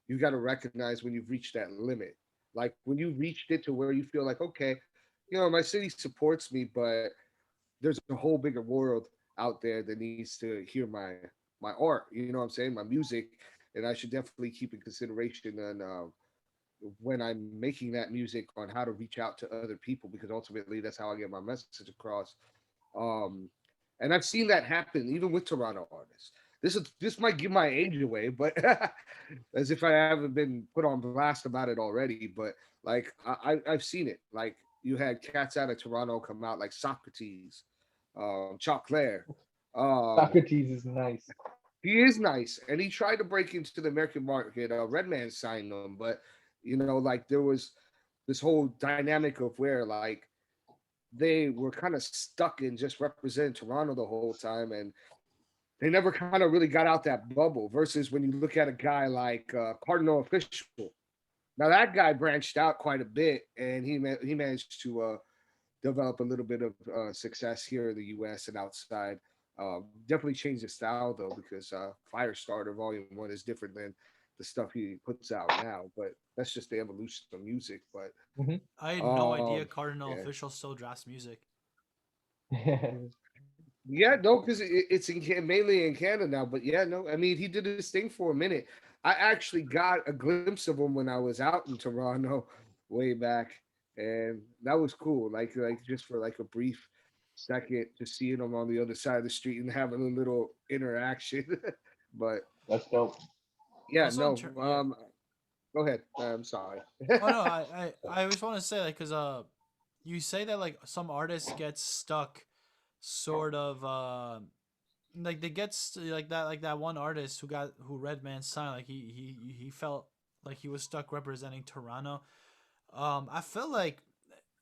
you gotta recognize when you've reached that limit. Like when you reached it to where you feel like, okay, my city supports me, but there's a whole bigger world out there that needs to hear my art. You know what I'm saying? My music, and I should definitely keep in consideration on when I'm making that music on how to reach out to other people because ultimately that's how I get my message across. Um, and I've seen that happen even with Toronto artists. This might give my age away, but as if I haven't been put on blast about it already. But like I've seen it. Like you had cats out of Toronto come out like Socrates, Choclair. Um, Socrates is nice. he is nice, and he tried to break into the American market. Redman signed him, but like there was this whole dynamic of where like they were kind of stuck in just representing Toronto the whole time, and they never kind of really got out that bubble. Versus when you look at a guy like Cardinal Official. Now that guy branched out quite a bit, and he managed to develop a little bit of success here in the U.S. and outside. Definitely changed his style though, because Firestarter Volume One is different than the stuff he puts out now. But that's just the evolution of music. But Mhm. I had no idea um, Cardinal yeah, Official still drafts music. yeah, no, because it's mainly in Canada now. But yeah, no, I mean he did his thing for a minute. I actually got a glimpse of him when I was out in Toronto way back, and that was cool. Like just for like a brief second, just seeing him on the other side of the street and having a little interaction. But That's dope. yeah, Also, no. yeah. Go ahead. I'm sorry. Oh no, I just want to say like, cause you say that like some artists get stuck, sort of like they get like that one artist who Redman signed, like he felt like he was stuck representing Toronto. I feel like,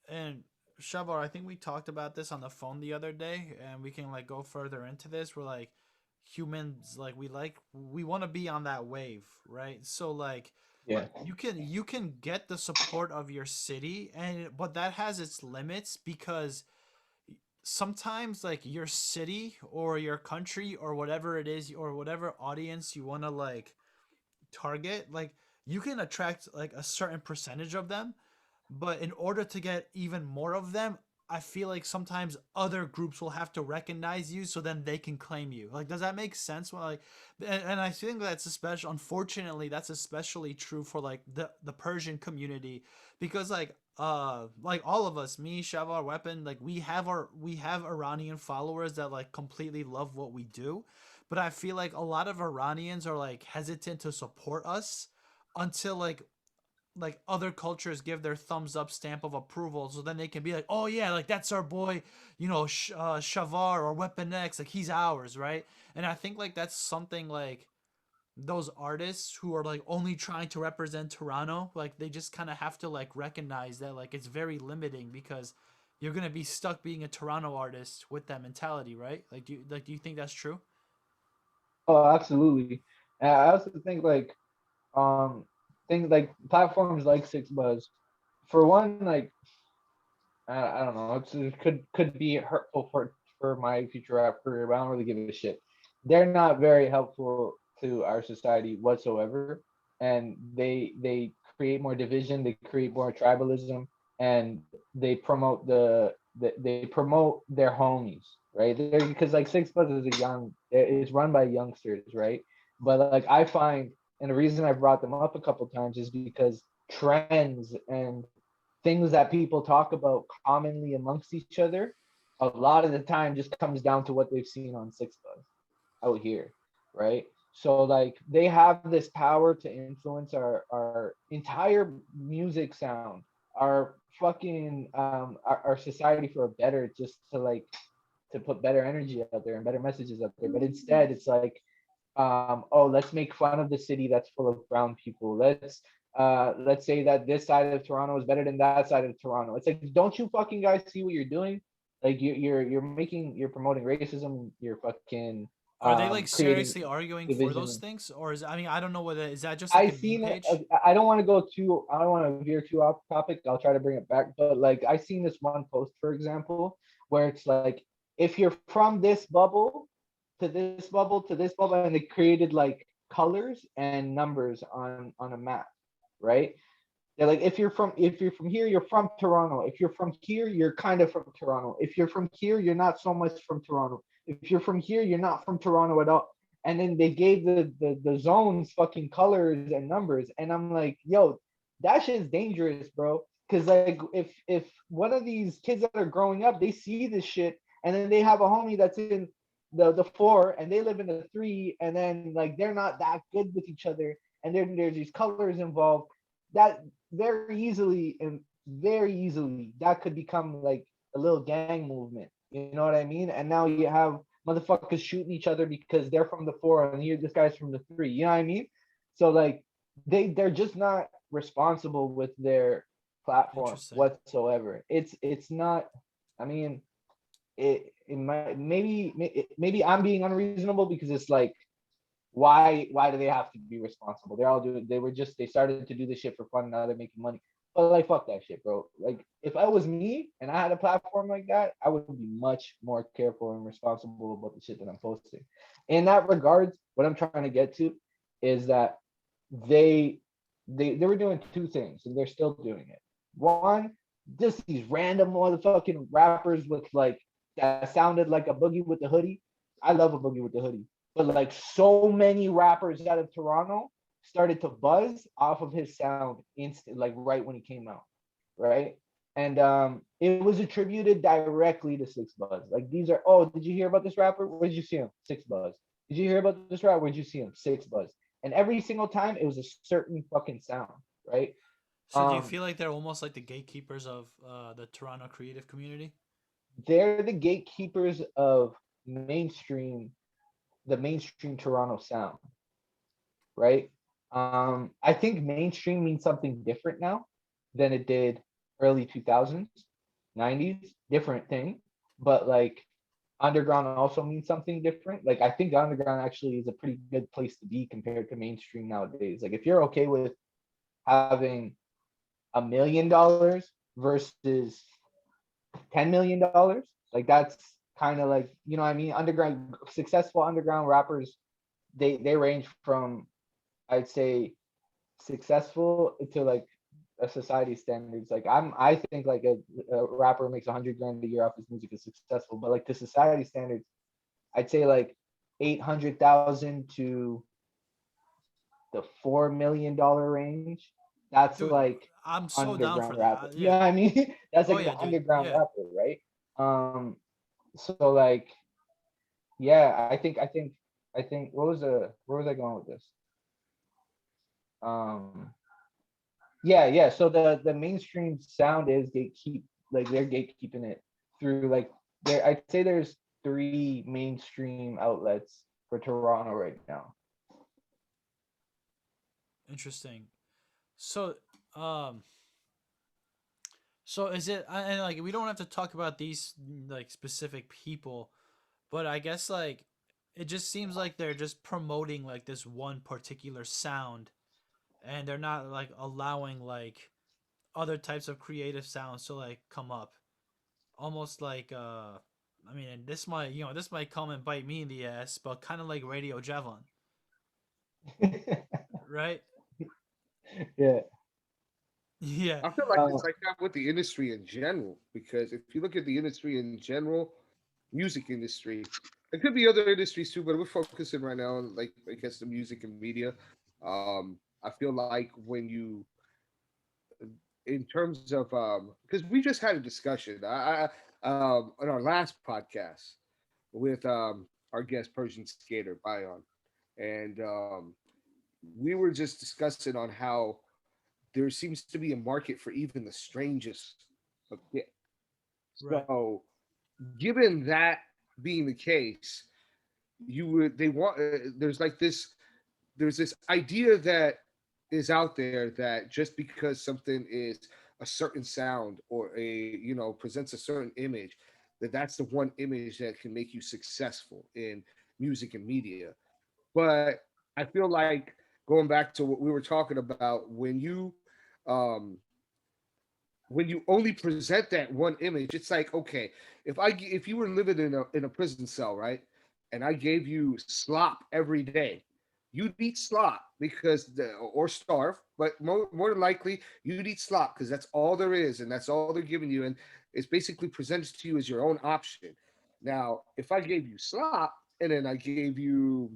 and Shahvar, I think we talked about this on the phone the other day, and we can like go further into this. We're like humans, like we want to be on that wave, right? So like Yeah. you can get the support of your city, and but that has its limits because sometimes like your city or your country or whatever it is or whatever audience you want to like target, like you can attract like a certain percentage of them, but in order to get even more of them, I feel like sometimes other groups will have to recognize you so then they can claim you. Like, does that make sense? Well, like, and I think that's especially, unfortunately, that's especially true for like the Persian community because like all of us, me, Shavar, Weapon, like we have Iranian followers that like completely love what we do, but I feel like a lot of Iranians are like hesitant to support us until like other cultures give their thumbs up stamp of approval, so then they can be like, oh yeah, like that's our boy, Shavar or Weapon X, like he's ours, right? And I think like that's something like those artists who are like only trying to represent Toronto, like they just kind of have to like recognize that like it's very limiting because you're gonna be stuck being a Toronto artist with that mentality, right? Like do you think that's true? Oh, absolutely. And I also think like things like platforms like Six Buzz, for one, like I don't know, it could be hurtful for my future rap career, but I don't really give a shit. They're not very helpful to our society whatsoever, and they create more division, they create more tribalism, and they promote they promote their homies, right? Because like Six Buzz is a young, it's run by youngsters, right? But like I find, and the reason I brought them up a couple times is because trends and things that people talk about commonly amongst each other, a lot of the time just comes down to what they've seen on Six Buzz out here, right? So like they have this power to influence our entire music sound, our fucking our society for a better, just to like to put better energy out there and better messages out there. But instead, it's like oh, let's make fun of the city that's full of brown people. Let's say that this side of Toronto is better than that side of Toronto. It's like, don't you fucking guys see what you're doing? Like you're promoting racism. You're fucking Are they like creating seriously arguing for those division. things, or is I mean I don't know whether is that just like I a meme seen it. page? I don't want to go too. I don't want to veer too off topic. I'll try to bring it back. But like I seen this one post, for example, where it's like if you're from this bubble to this bubble to this bubble, and they created like colors and numbers on a map, right? They're like if you're from here, you're from Toronto. If you're from here, you're kind of from Toronto. If you're from here, you're not so much from Toronto. If you're from here, you're not from Toronto at all. And then they gave the zones fucking colors and numbers, and I'm like, yo, that shit's dangerous, bro. Because like if one of these kids that are growing up, they see this shit, and then they have a homie that's in the four, and they live in the three, and then like they're not that good with each other, and there's these colors involved that very easily that could become like a little gang movement. You know what I mean? And now you have motherfuckers shooting each other because they're from the four and here this guy's from the three. You know what I mean? So like they're just not responsible with their platform Interesting. whatsoever. It's not. I mean, it might maybe I'm being unreasonable because it's like why do they have to be responsible? They're all doing they started to do this shit for fun, now they're making money. But like fuck that shit, bro. Like if I was me and I had a platform like that, I would be much more careful and responsible about the shit that I'm posting. In that regards, what I'm trying to get to is that they they were doing two things and they're still doing it. One, just these random motherfucking rappers with like that sounded like a boogie with the hoodie. I love a boogie with the hoodie, but like so many rappers out of Toronto started to buzz off of his sound instant, like right when he came out, right? And it was attributed directly to Six Buzz. Like these are, oh, did you hear about this rapper? Where did you see him? Six Buzz. Did you hear about this rapper? Where'd you see him? Six Buzz. And every single time it was a certain fucking sound, right? So do you Um, feel like they're almost like the gatekeepers of the Toronto creative community? they're the gatekeepers of mainstream, the mainstream Toronto sound, right? I think mainstream means something different now than it did early 2000s, 90s, different thing. But like underground also means something different. Like I think underground actually is a pretty good place to be compared to mainstream nowadays. Like if you're okay with having $1 million versus $10 million, like that's kind of like, you know what I mean? Underground successful underground rappers, they range from, I'd say, successful to like a society standards. Like I think like a rapper makes 100 grand a year off his music is successful, but like to society standards, I'd say like 800,000 to the $4 million range. That's Dude, like I'm so down for underground that. rapper. You know Yeah. what I mean? That's Oh like yeah, the dude. underground Yeah. rapper, right? So like yeah, I think what was the where was I going with this? Um yeah. So the mainstream sound is gatekeep, like they're gatekeeping it through like there. I'd say there's three mainstream outlets for Toronto right now. Interesting. So, um, so is it? And like we don't have to talk about these like specific people, but I guess like it just seems like they're just promoting like this one particular sound, and they're not like allowing like other types of creative sounds to like come up. Almost like I mean, and this might, this might come and bite me in the ass, but kind of like Radio Javelin, right? Yeah. Yeah. I feel like Uh, it's like that with the industry in general, because if you look at the industry in general, music industry, it could be other industries too, but we're focusing right now on like I guess the music and media. I feel like when you, in terms of, because we just had a discussion on our last podcast with our guest Persian skater Bayon, and we were just discussing on how there seems to be a market for even the strangest of gifts. Right. So, given that being the case, you would they want there's this idea that is out there that just because something is a certain sound or a presents a certain image, that's the one image that can make you successful in music and media. But I feel like going back to what we were talking about, um when you only present that one image, it's like, okay, if you were living in a prison cell, right, and I gave you slop every day, you'd eat slop or starve, but more than likely you'd eat slop because that's all there is and that's all they're giving you, and it's basically presented to you as your own option. Now, if I gave you slop and then I gave you,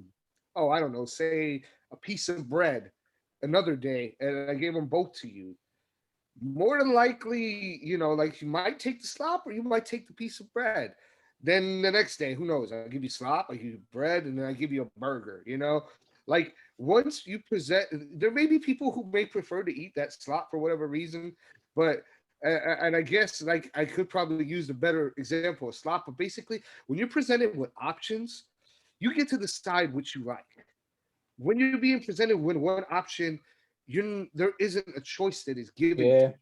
oh, I don't know, say a piece of bread another day, and I gave them both to you, more than likely, like you might take the slop or you might take the piece of bread. Then the next day, who knows? I'll give you slop, I give you bread, and then I give you a burger. Like once you present, there may be people who may prefer to eat that slop for whatever reason, but and I guess like I could probably use a better example of slop, but basically, when you're presented with options, you get to decide what you like. When you're being presented with one option, there isn't a choice that is given to yeah, you.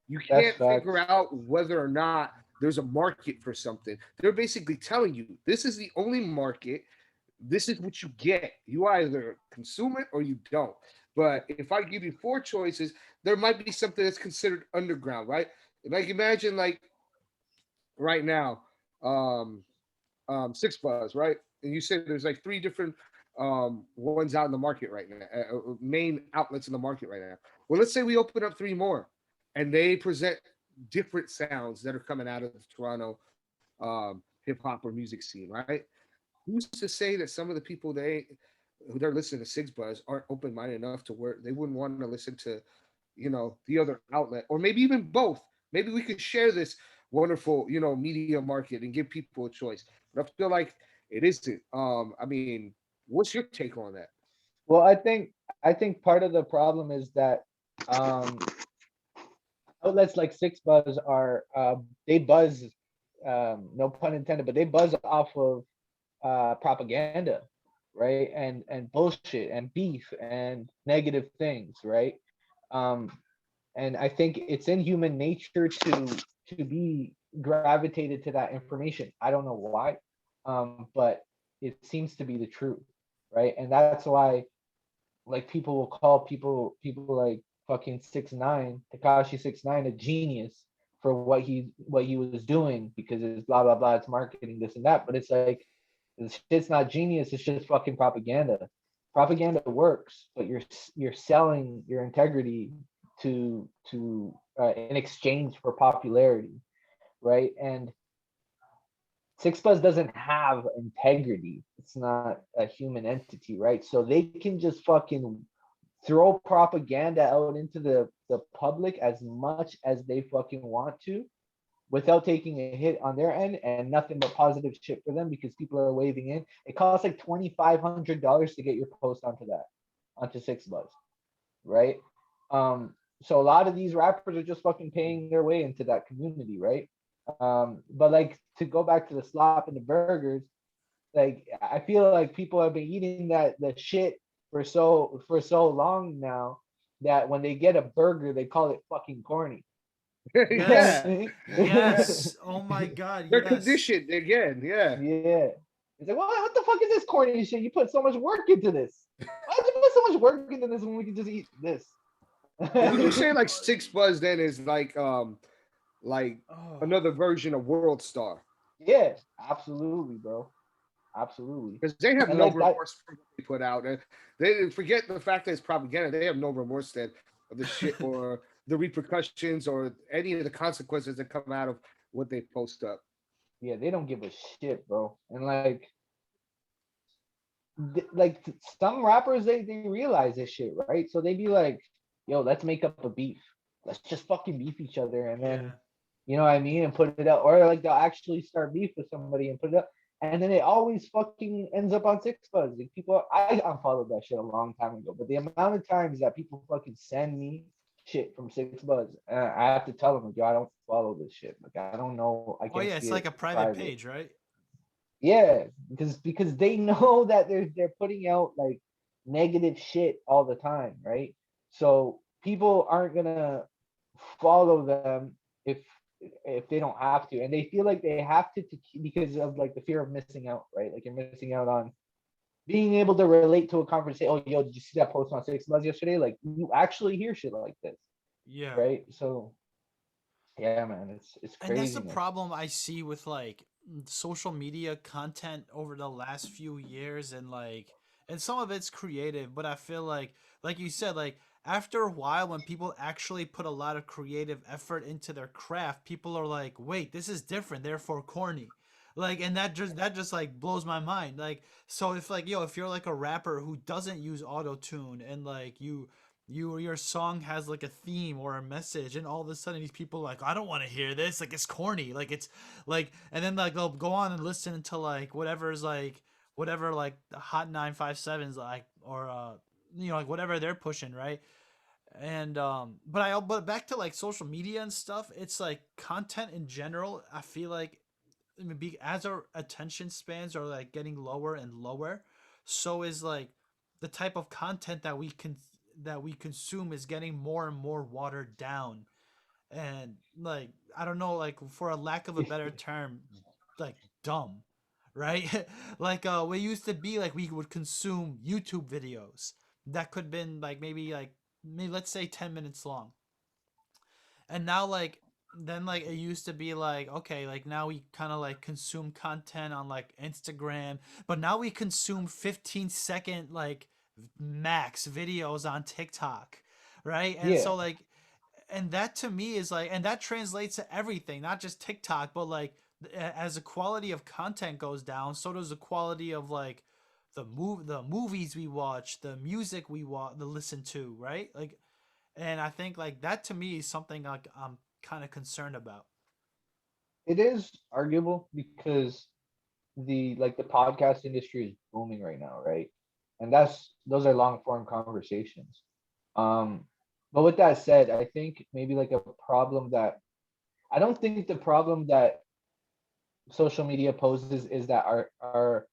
You that's can't figure facts. out whether or not there's a market for something. They're basically telling you this is the only market. This is what you get. You either consume it or you don't. But if I give you four choices, there might be something that's considered underground, right? Like imagine like right now, um, Six Buzz, right? And you said there's like three different ones out in the market right now, main outlets in the market right now. Well, let's say we open up three more, and they present different sounds that are coming out of the Toronto hip hop or music scene, right? Who's to say that some of the people who they're listening to Six Buzz aren't open minded enough to where they wouldn't want to listen to, the other outlet, or maybe even both. Maybe we could share this wonderful, media market and give people a choice. But I feel like it isn't. I mean, what's your take on that? Well, I think part of the problem is that um outlets like Six Buzz are they buzz, no pun intended, but they buzz off of propaganda, right? And bullshit and beef and negative things, right? Um, and I think it's in human nature to be gravitated to that information. I don't know why, but it seems to be the truth, right? And that's why like people will call people like fucking 6ix9ine, Takashi 6ix9ine, a genius for what he was doing because it's blah blah blah, it's marketing this and that. But it's like this shit's not genius. It's just fucking propaganda. Propaganda works, but you're selling your integrity to in exchange for popularity, right? And Six Buzz doesn't have integrity. It's not a human entity, right? So they can just fucking throw propaganda out into the public as much as they fucking want to without taking a hit on their end and nothing but positive shit for them because people are waving in. It costs like $2,500 to get your post onto Six Buzz, right? So a lot of these rappers are just fucking paying their way into that community, right? But like to go back to the slop and the burgers, like I feel like people have been eating that shit for so long now that when they get a burger, they call it fucking corny. You know what Yes. Yeah, I mean? yeah. Yes. Oh my God. They're Yes. conditioned again. Yeah, Yeah. It's like, what the fuck is this corny shit? You put so much work into this. Why did you put so much work into this when we can just eat this? Would you say like Six Buzz then is like Oh. another version of World Star? Yeah, absolutely, bro. Absolutely. Because they have And no like that, remorse for what they put out. And they forget the fact that it's propaganda. They have no remorse then of the shit or the repercussions or any of the consequences that come out of what they post up. yeah, they don't give a shit, bro. And some rappers, they realize this shit, right? So they be like, yo, let's make up a beef. Let's just fucking beef each other, and then Yeah. you know what I mean, and put it out. Or like they'll actually start beef with somebody and put it up. And then it always fucking ends up on Six Buzz. Like people, I unfollowed that shit a long time ago. But the amount of times that people fucking send me shit from Six Buzz, I have to tell them, like, yo, I don't follow this shit. Like I don't know. I Oh can't yeah, see it's it like a private page, right? Yeah, because they know that they're putting out like negative shit all the time, right? So people aren't gonna follow them if if they don't have to, and they feel like they have to because of like the fear of missing out, right? Like you're missing out on being able to relate to a conversation. Oh, yo, did you see that post on Six Buzz yesterday? Like you actually hear shit like this, Yeah. right? So yeah, man, it's And that's the craziness. problem I see with like social media content over the last few years, and some of it's creative, but I feel like you said, like after a while when people actually put a lot of creative effort into their craft, people are like, wait, this is different, therefore corny. Like, and that just like blows my mind. Like, so if like, yo, if you're like a rapper who doesn't use auto tune, and like your song has like a theme or a message, and all of a sudden these people are like, I don't want to hear this, like it's corny, like it's like, and then like they'll go on and listen to like whatever's like whatever like the hot 957's like, or like whatever they're pushing, right? And but back to like social media and stuff, it's like content in general, I feel like, I mean, as our attention spans are like getting lower and lower, so is like the type of content that we consume is getting more and more watered down, and like I don't know, like for a lack of a better term, like dumb, right? Like we used to be like we would consume YouTube videos that could have been like maybe let's say 10 minutes long, and now like then like it used to be like, okay, like now we kind of like consume content on like Instagram, but now we consume 15-second like max videos on TikTok, right? And Yeah, so like, and that to me is like, and that translates to everything, not just TikTok, but like as the quality of content goes down, so does the quality of like the movies we watch, the music we listen to, right? Like, and I think like that to me is something like I'm kind of concerned about. it is arguable because the podcast industry is booming right now, right? And those are long form conversations. Um, but with that said, I think maybe like a problem that I don't think the problem that social media poses is that our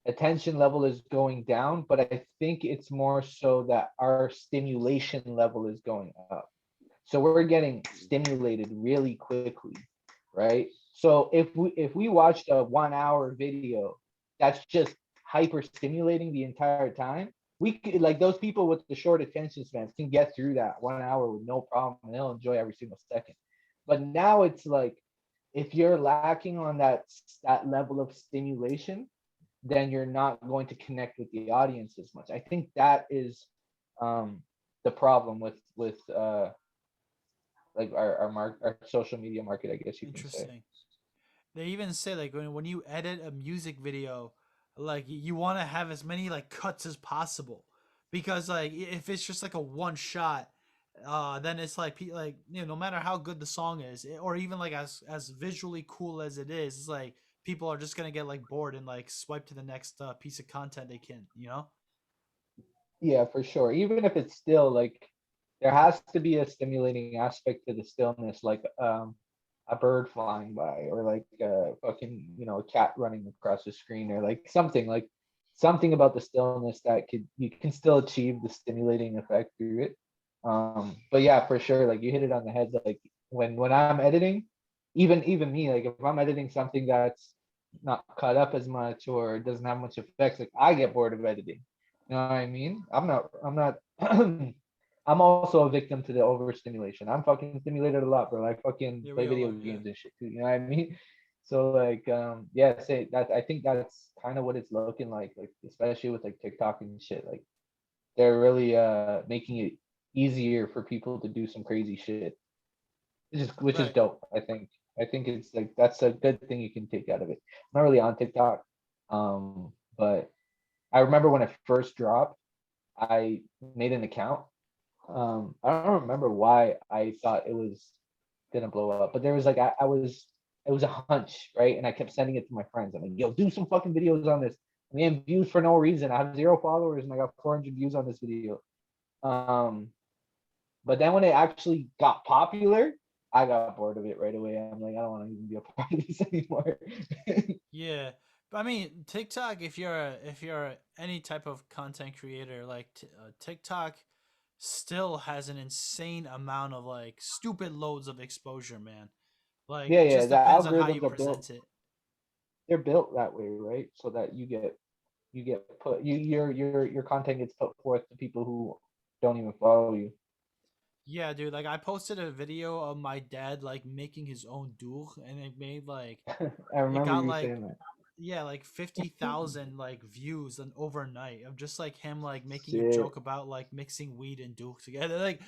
attention level is going down, but I think it's more so that our stimulation level is going up. So we're getting stimulated really quickly, right? So if we watched a 1 hour video that's just hyper stimulating the entire time, we could, like those people with the short attention spans can get through that 1 hour with no problem, and they'll enjoy every single second. But now it's like if you're lacking on that level of stimulation, then you're not going to connect with the audience as much. I think that is um, the problem with like our social media market, I guess you can say. Interesting. They even say like when you edit a music video, like you want to have as many like cuts as possible, because like if it's just like a one shot, then it's like like no matter how good the song is, or even like as visually cool as it is, it's like people are just gonna get like bored and like swipe to the next piece of content they can, you know? Yeah, for sure. Even if it's still like there has to be a stimulating aspect to the stillness, like a bird flying by, or like fucking a cat running across the screen, or like something about the stillness that could you can still achieve the stimulating effect through it. But yeah, for sure, like you hit it on the head. Like when I'm editing, even me, like if I'm editing something that's not cut up as much or doesn't have much effects. Like I get bored of editing. You know what I mean? I'm not I'm also a victim to the overstimulation. I'm fucking stimulated a lot, bro. I fucking Yeah, play we all video are. Yeah. games and shit too. You know what I mean? So like yeah, say that I think that's kind of what it's looking like especially with like TikTok and shit. Like they're really making it easier for people to do some crazy shit. Which is Right. dope. I think it's like that's a good thing you can take out of it. I'm not really on TikTok, but I remember when it first dropped, I made an account. I don't remember why I thought it was gonna blow up, but there was like I was it was a hunch, right? And I kept sending it to my friends. I'm like, yo, do some fucking videos on this. I'm getting views for no reason. I have 0 followers and I got 400 views on this video. Um, but then when it actually got popular, I got bored of it right away. I'm like, I don't want to even be a part of this anymore. Yeah. But I mean, TikTok. If you're any type of content creator, like TikTok, still has an insane amount of like stupid loads of exposure, man. Like Yeah, it yeah, just the depends on how you algorithms are present built. it. They're built that way, right? So that you get put your content gets put forth to people who don't even follow you. Yeah, dude. Like I posted a video of my dad like making his own duel, and it made like I it remember got you like saying that. yeah like 50,000 like views and overnight of just like him like making a Shit. joke about like mixing weed and duke together. Like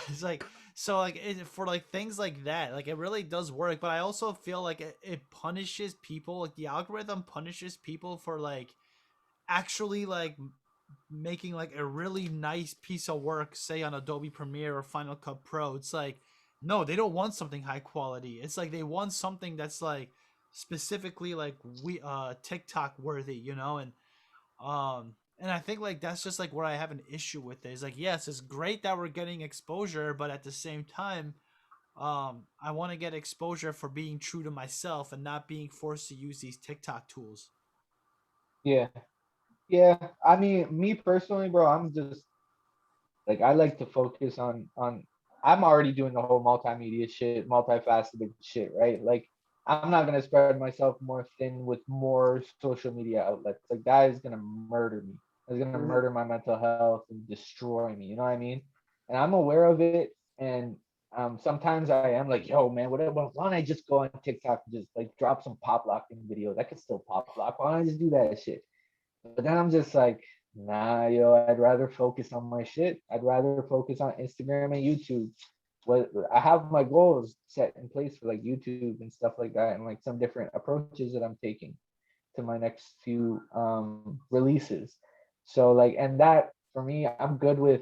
it's like so like for like things like that, like it really does work. But I also feel like it punishes people. Like the algorithm punishes people for like actually like making like a really nice piece of work, say on Adobe Premiere or Final Cut Pro. It's like no, they don't want something high quality. It's like they want something that's like specifically like we TikTok worthy, you know. And I think like that's just like where I have an issue with it. Is like yes, it's great that we're getting exposure, but at the same time, I want to get exposure for being true to myself and not being forced to use these TikTok tools. Yeah. Yeah. I mean, me personally, bro, I'm just like I like to focus on I'm already doing the whole multimedia shit, multifaceted shit, right? Like I'm not gonna spread myself more thin with more social media outlets. Like that is gonna murder me. It's gonna Mhm. murder my mental health and destroy me. You know what I mean? And I'm aware of it. And sometimes I am like, yo, man, why don't I just go on TikTok and just like drop some pop locking videos? I could still pop lock. Why don't I just do that shit? But then I'm just like, nah, yo, I'd rather focus on my shit. I'd rather focus on Instagram and YouTube. What I have my goals set in place for like YouTube and stuff like that, and like some different approaches that I'm taking to my next few releases. So like, and that for me, I'm good with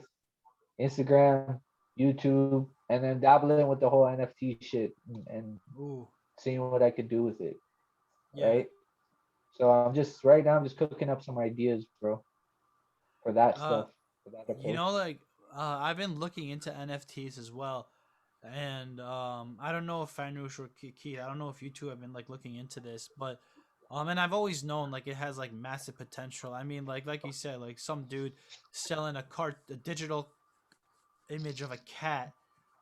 Instagram, YouTube, and then dabbling with the whole NFT shit and Ooh, seeing what I could do with it, yeah. right? So I'm just right now I'm just cooking up some ideas, bro, for that Uh, stuff, for that you approach. know, like I've been looking into NFTs as well, and I don't know if Fanush or Keith, I don't know if you two have been like looking into this, but and I've always known like it has like massive potential. I mean, like you said, like some dude selling a digital image of a cat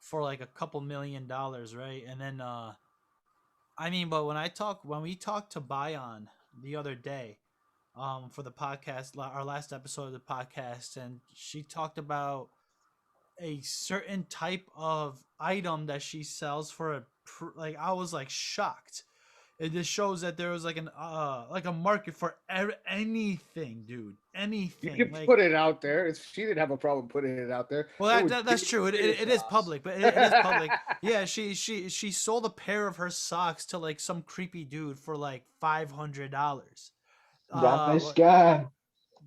for like a couple $1 million, right? And then I mean, but when we talked to Bion the other day, for the podcast, our last episode of the podcast, and she talked about a certain type of item that she sells for like I was like shocked. It just shows that there was like a market for anything, dude. You Anything. can Like put it out there. She didn't have a problem putting it out there. well, It would that's give true. It is chaos. public, but it is public. Yeah, she sold a pair of her socks to like some creepy dude for like $500. Dame What scam.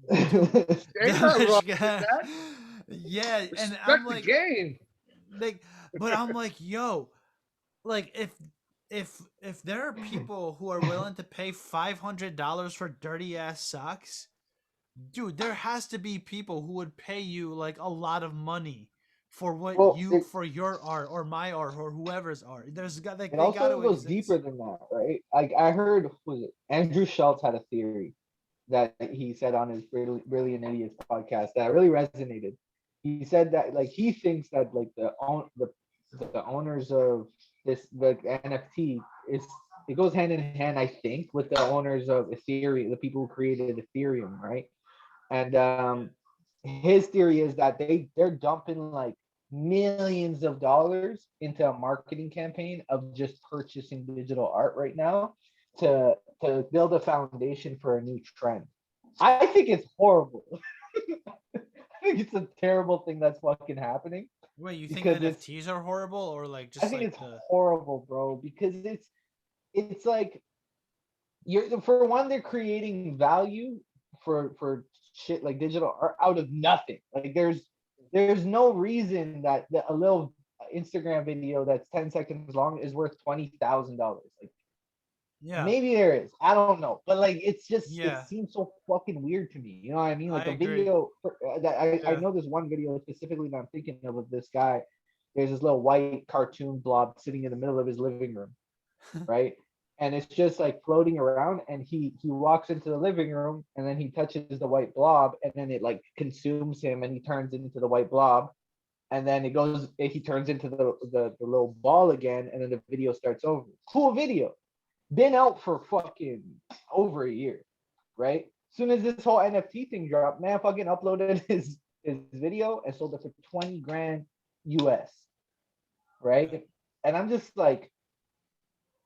dude? Ain't nothing wrong with Yeah, that. yeah, and I'm Respect the like, game. but I'm like, yo, like if there are people who are willing to pay $500 for dirty ass socks, dude, there has to be people who would pay you like a lot of money for Well, for your art or my art or whoever's art. There's got like it they got also to goes deeper exist. than that, right? Like I heard, was it Andrew Schultz had a theory that he said on his Brilliant Idiots podcast that really resonated. He said that like he thinks that like the owners of this like NFT it goes hand in hand, I think, with the owners of Ethereum, the people who created Ethereum, right? And his theory is that they're dumping like millions of dollars into a marketing campaign of just purchasing digital art right now to build a foundation for a new trend. I think it's horrible. I think it's a terrible thing that's fucking happening Wait, you think because it's NFTs are horrible, or like I just think like it's the horrible, bro, because it's like you're for one, they're creating value for shit like digital art out of nothing. Like there's no reason that a little Instagram video that's 10 seconds long is worth $20,000. Like yeah, maybe there is, I don't know, but like it's just it yeah, seems so fucking weird to me. You know what I mean? I Like a agree. video that I Yeah, know this one video specifically that I'm thinking of this guy. There's this little white cartoon blob sitting in the middle of his living room, right? And it's just like floating around, and he walks into the living room, and then he touches the white blob, and then it like consumes him, and he turns into the white blob, and then he turns into the little ball again, and then the video starts over. Cool video, been out for fucking over a year, right? As soon as this whole NFT thing dropped, man fucking uploaded his video and sold it for 20 grand US, yeah, right? And I'm just like,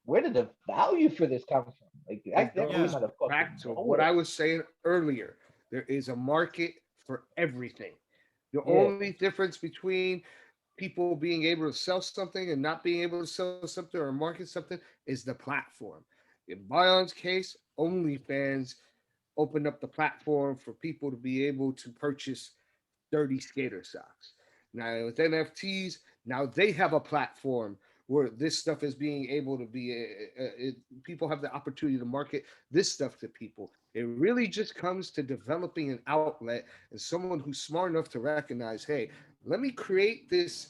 where did the value for this come from? Like that, It that came yeah, goes out of fucking back to what nowhere. I was saying earlier. There is a market for everything. The Yeah, only difference between people being able to sell something and not being able to sell something or market something is the platform. In Bion's case, OnlyFans opened up the platform for people to be able to purchase dirty skater socks. Now with NFTs, now they have a platform where this stuff is being able to be. People have the opportunity to market this stuff to people. It really just comes to developing an outlet and someone who's smart enough to recognize, hey, let me create this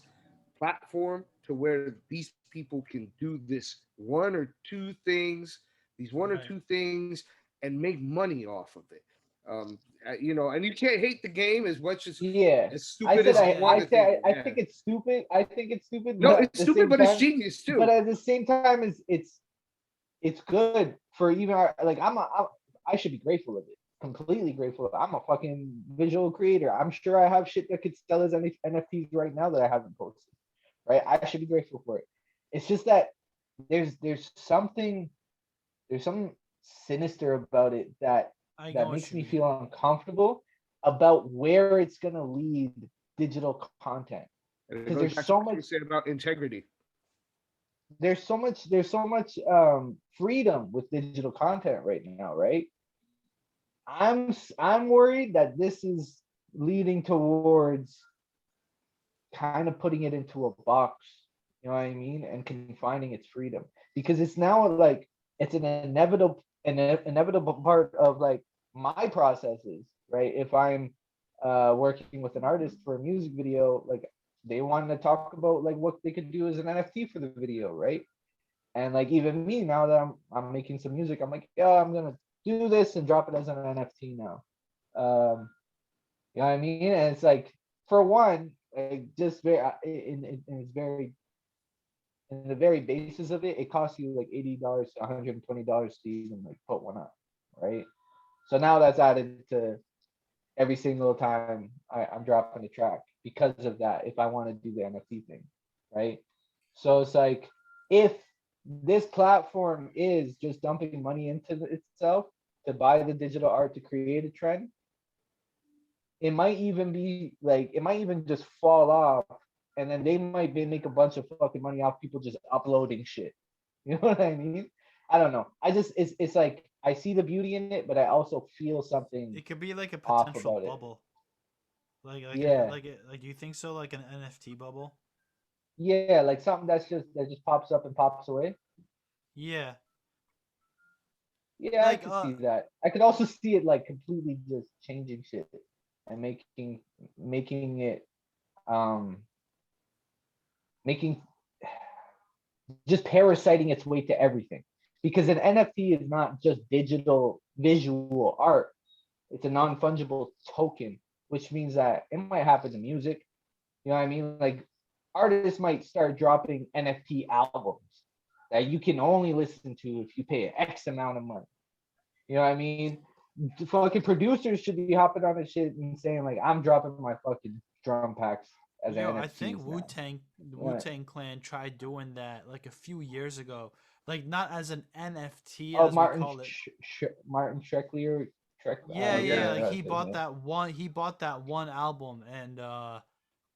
platform to where these people can do this one or right. two things, and make money off of it. And you can't hate the game as much yeah. as I stupid said as you Yeah, want I to think. said I Yeah, think it's stupid. I think it's stupid, no, but at it's the stupid, same but it's time, genius too. it's good for even like I should be grateful of it. Completely grateful. I'm a fucking visual creator. I'm sure I have shit that could sell as NFTs right now that I haven't posted. Right? I should be grateful for it. It's just that there's something there's something sinister about it I know that what makes you me mean. feel uncomfortable about where it's gonna lead digital content And it because goes back to what you said about integrity. there's so much freedom with digital content right now, right? I'm worried that this is leading towards kind of putting it into a box, you know what I mean, and confining its freedom because it's now like it's an inevitable part of like my processes, right? If I'm working with an artist for a music video, like they want to talk about like what they could do as an NFT for the video, right? And like even me now that I'm making some music, I'm like, yeah, I'm gonna do this and drop it as an NFT now. You know what I mean? And it's like for one, like just very in it's very in the very basis of it, it costs you like $80 to $120 to even like put one up, right? So now that's added to every single time I'm dropping a track because of that. If I want to do the NFT thing, right? So it's like if this platform is just dumping money into itself to buy the digital art to create a trend, it might even be like it might even just fall off, and then they might make a bunch of fucking money off people just uploading shit. You know what I mean? I don't know. I just it's like I see the beauty in it, but I also feel something It could be like a off potential about it. bubble. Yeah, Like you think so? Like an NFT bubble? yeah, like something that just pops up and pops away. Yeah. Yeah, I Like could see that. I could also see it like completely just changing shit and making it um making just parasiting its way to everything. Because an NFT is not just digital visual art. It's a non-fungible token, which means that it might happen to music. You know what I mean? Like artists might start dropping NFT albums, that you can only listen to if you pay X amount of money. You know what I mean? The fucking producers should be hopping on this shit and saying like, I'm dropping my fucking drum packs as Yo, I think NFTs now. The Wu Yeah. Tang Clan tried doing that like a few years ago, like not as an NFT Oh, as we call it. Martin Shkreli. I Yeah, don't yeah, Yeah. like know how to say his name. he bought that one album and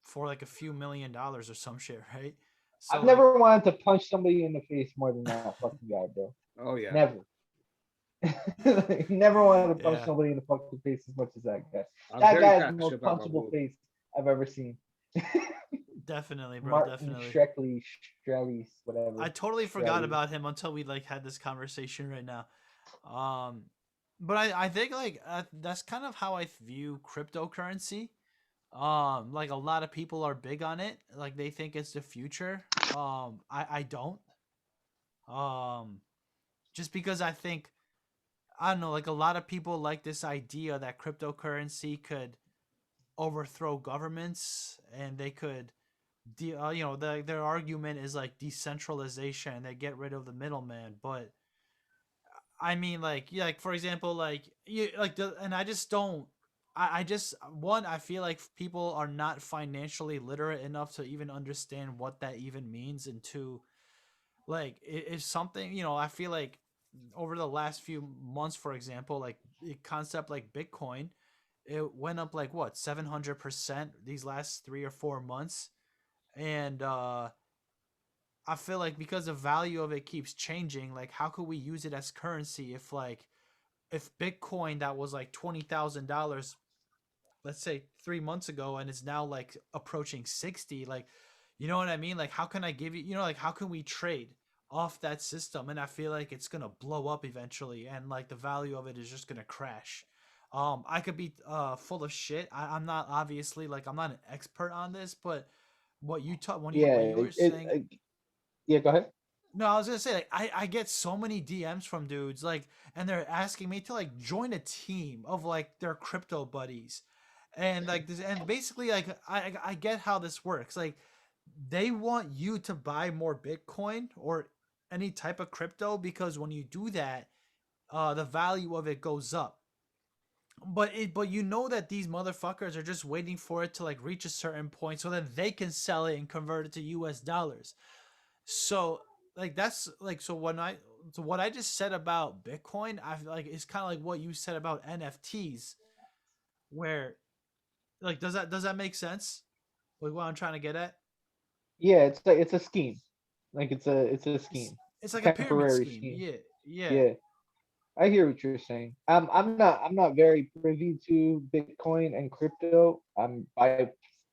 for like a few $1 million or some shit, right? So I've like never wanted to punch somebody in the face more than that fucking guy, bro. Oh yeah. Never. Never wanted to punch yeah, somebody in the fucking face as much as that guy. I'm That very guy has the passionate most about my punchable book. face I've ever seen. definitely, bro, Martin definitely. Shkreli, whatever. I totally forgot Shkreli. about him until we like had this conversation right now. Um, but I think like that's kind of how I view cryptocurrency. Like a lot of people are big on it, like they think it's the future. I don't. Um, just because I think I don't know, like a lot of people like this idea that cryptocurrency could overthrow governments and they could their argument is like decentralization and they get rid of the middleman, but I mean, like, yeah, like for example, like you like the and I just don't. I just one I feel like people are not financially literate enough to even understand what that even means, and two, like if something I feel like over the last few months, for example, like a concept like Bitcoin, it went up like what 700% these last 3 or 4 months, and I feel like because the value of it keeps changing, like how could we use it as currency if Bitcoin that was like $20,000, let's say 3 months ago, and it's now like approaching 60, like, you know what I mean? Like, how can I give you, like, how can we trade off that system? And I feel like it's gonna blow up eventually, and like the value of it is just gonna crash. I could be full of shit. I'm not obviously like I'm not an expert on this, but what you taught Yeah, when you were saying yeah, go ahead. no, I was gonna say like I get so many DMs from dudes like and they're asking me to like join a team of like their crypto buddies. And like this and basically like I get how this works. Like they want you to buy more Bitcoin or any type of crypto because when you do that, the value of it goes up. But you know that these motherfuckers are just waiting for it to like reach a certain point so that they can sell it and convert it to US dollars. So like that's like so what I just said about Bitcoin, I feel like it's kind of like what you said about NFTs, where like does that make sense? Like what I'm trying to get at? Yeah, it's a scheme. Like it's a It's scheme. it's It's a like a pyramid temporary scheme. scheme. Yeah, yeah, Yeah. I hear what you're saying. I'm not very privy to Bitcoin and crypto. I'm by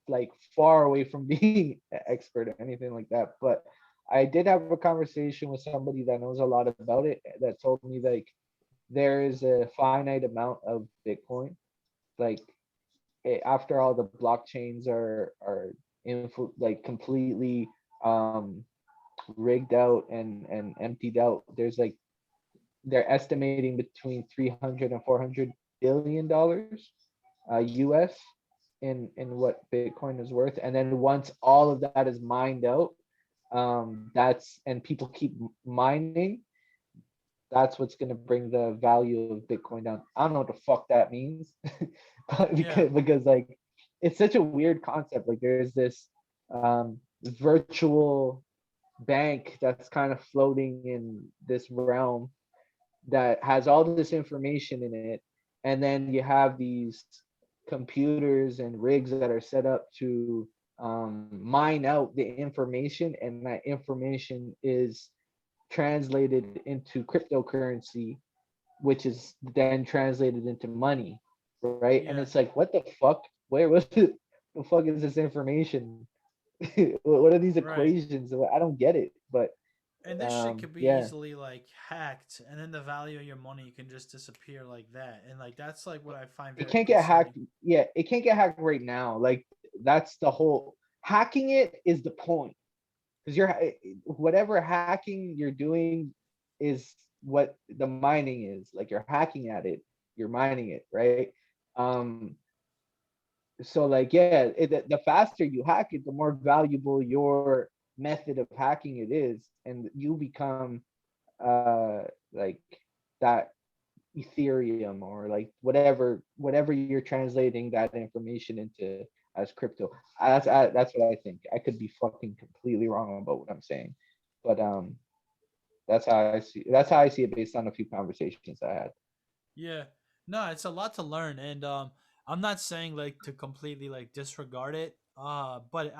like far away from being an expert or anything like that. But I did have a conversation with somebody that knows a lot about it that told me like there is a finite amount of Bitcoin. Like after all the blockchains are like completely um rigged out and emptied out, there's like they're estimating between 300 and 400 billion dollars US in what Bitcoin is worth. And then once all of that is mined out, that's and people keep mining, that's what's going to bring the value of Bitcoin down. I don't know what the fuck that means, but yeah, because like it's such a weird concept. Like there's this virtual bank that's kind of floating in this realm that has all this information in it, and then you have these computers and rigs that are set up to mine out the information, and that information is translated into cryptocurrency, which is then translated into money, right? And yeah. it's like, what the fuck? Where was it? The fuck is this information? What are these Right. equations? I don't get it. But And this shit could be yeah, easily like hacked, and then the value of your money can just disappear like that. And like that's like what I find it very can't get concerning. hacked. Yeah, it can't get hacked right now. Like that's the whole hacking it is the point, because whatever hacking you're doing is what the mining is. Like you're hacking at it, you're mining it, right? um so like yeah, the faster you hack it, the more valuable your method of hacking it is, and you become like that Ethereum or like whatever you're translating that information into as crypto. That's what I think. I could be fucking completely wrong about what I'm saying, but that's how I see it based on a few conversations I had. Yeah. No, it's a lot to learn, and I'm not saying like to completely like disregard it. But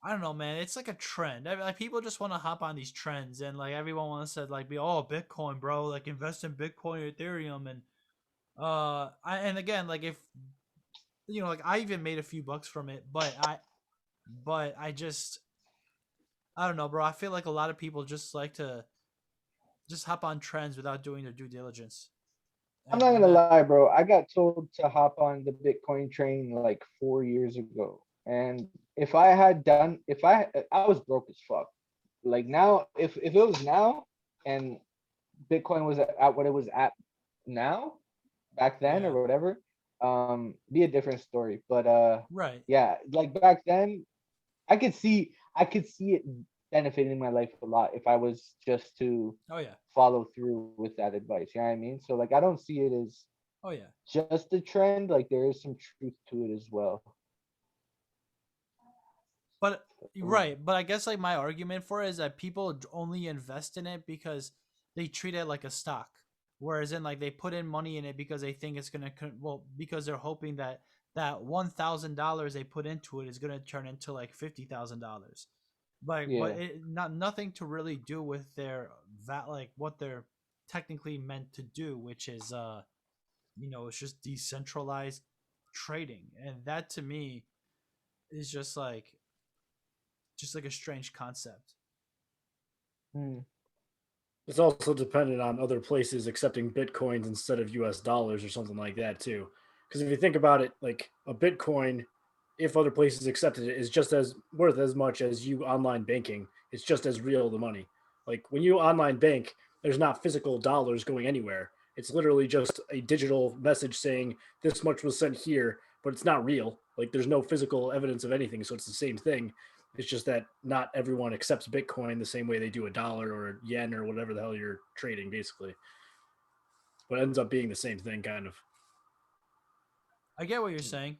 I don't know, man. It's like a trend. Like people just want to hop on these trends, and like everyone wants to like be, oh, Bitcoin, bro, like invest in Bitcoin or Ethereum, and and again, like if like I even made a few bucks from it, but I just I don't know, bro. I feel like a lot of people just like to just hop on trends without doing their due diligence, I'm not and gonna that lie, bro. I got told to hop on the Bitcoin train like 4 years ago, and if I was broke as fuck. Like now, if it was now, and Bitcoin was at what it was at now, back then or yeah, whatever, be a different story. But right. yeah, like back then, I could see it benefiting my life a lot if I was just to Oh yeah, follow through with that advice. You know what I mean? So like I don't see it as oh yeah. just a trend. Like there is some truth to it as well. But So, right, but I guess like my argument for it is that people only invest in it because they treat it like a stock, whereas in like they put in money in it because they think it's gonna because they're hoping that that $1,000 they put into it is gonna turn into like $50,000. But yeah. it not nothing to really do with their like what they're technically meant to do, which is it's just decentralized trading, and that to me is just like a strange concept. Hmm. It's also dependent on other places accepting bitcoins instead of US dollars or something like that too. Because if you think about it, like a bitcoin, if other places accepted it, is just as worth as much as you online banking. It's just as real the money. Like when you online bank, there's not physical dollars going anywhere. It's literally just a digital message saying this much was sent here, but it's not real. Like there's no physical evidence of anything, so it's the same thing. It's just that not everyone accepts Bitcoin the same way they do a dollar or a yen or whatever the hell you're trading, basically. But it ends up being the same thing, kind of. I get what you're saying.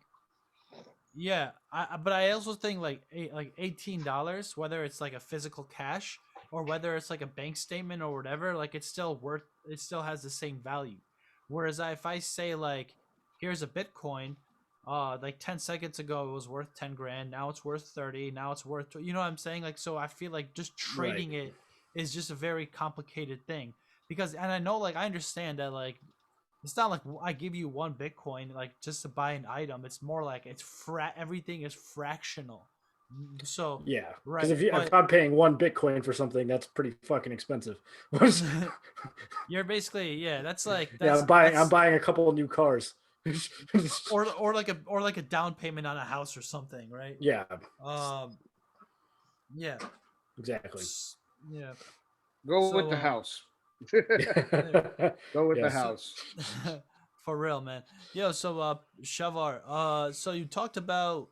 Yeah, but I also think like like $18, whether it's like a physical cash or whether it's like a bank statement or whatever, like it still has the same value. Whereas if I say like here's a Bitcoin, like 10 seconds ago it was worth 10 grand, now it's worth 30, now it's worth you know what I'm saying? Like so I feel like just Right. trading it is just a very complicated thing because and I know like I understand that like it's not like I give you one Bitcoin like just to buy an item. It's more like everything is fractional. So Yeah. Because right, if but I'm paying one Bitcoin for something, that's pretty fucking expensive. you're basically yeah. That's like Yeah, I'm buying a couple of new cars. or like a down payment on a house or something, right? Yeah, Um, yeah, exactly. yeah. Go with So the house. yeah. Go with the Yes. So house. for real, man. Yo, so Shavar, so you talked about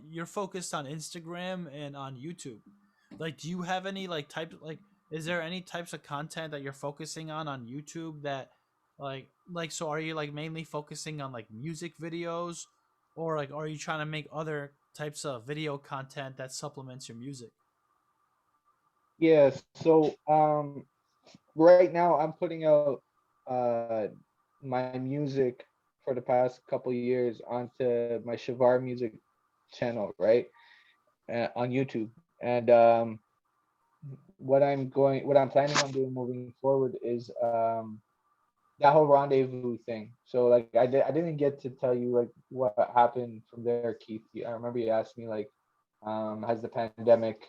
you're focused on Instagram and on YouTube. Like do you have any like types like is there any types of content that you're focusing on YouTube that so are you like mainly focusing on like music videos or like are you trying to make other types of video content that supplements your music? Yeah. So right now I'm putting out uh my music for the past couple years onto my Shahvar music channel, right? On YouTube. And what I'm planning on doing moving forward is that whole rendezvous thing. So like I didn't get to tell you like what happened from there, Keith. I remember you asked me like, has the pandemic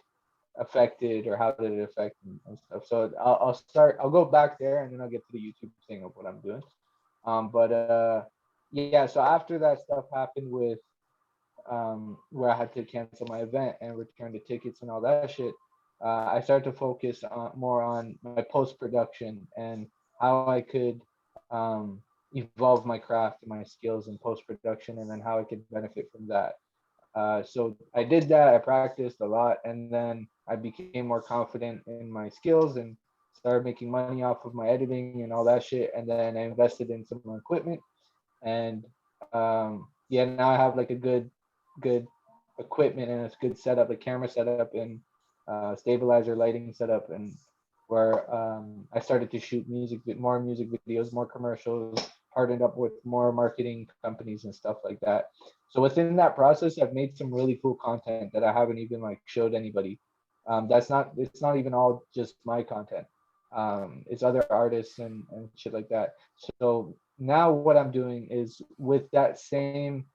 affected or how did it affect and stuff. So I'll go back there and then I'll get to the YouTube thing of what I'm doing. But yeah, so after that stuff happened with where I had to cancel my event and return the tickets and all that shit, I started to focus more on my post production and how I could evolve my craft and my skills in post production, and then how I could benefit from that. So I did that. I practiced a lot, and then I became more confident in my skills and started making money off of my editing and all that shit. And then I invested in some equipment, and yeah, now I have like a good equipment and a good setup, a camera setup and stabilizer lighting setup, and where I started to shoot more music videos, more commercials, partnered up with more marketing companies and stuff like that. So within that process, I've made some really cool content that I haven't even like showed anybody. It's not even all just my content. It's other artists and shit like that. So now what I'm doing is with that same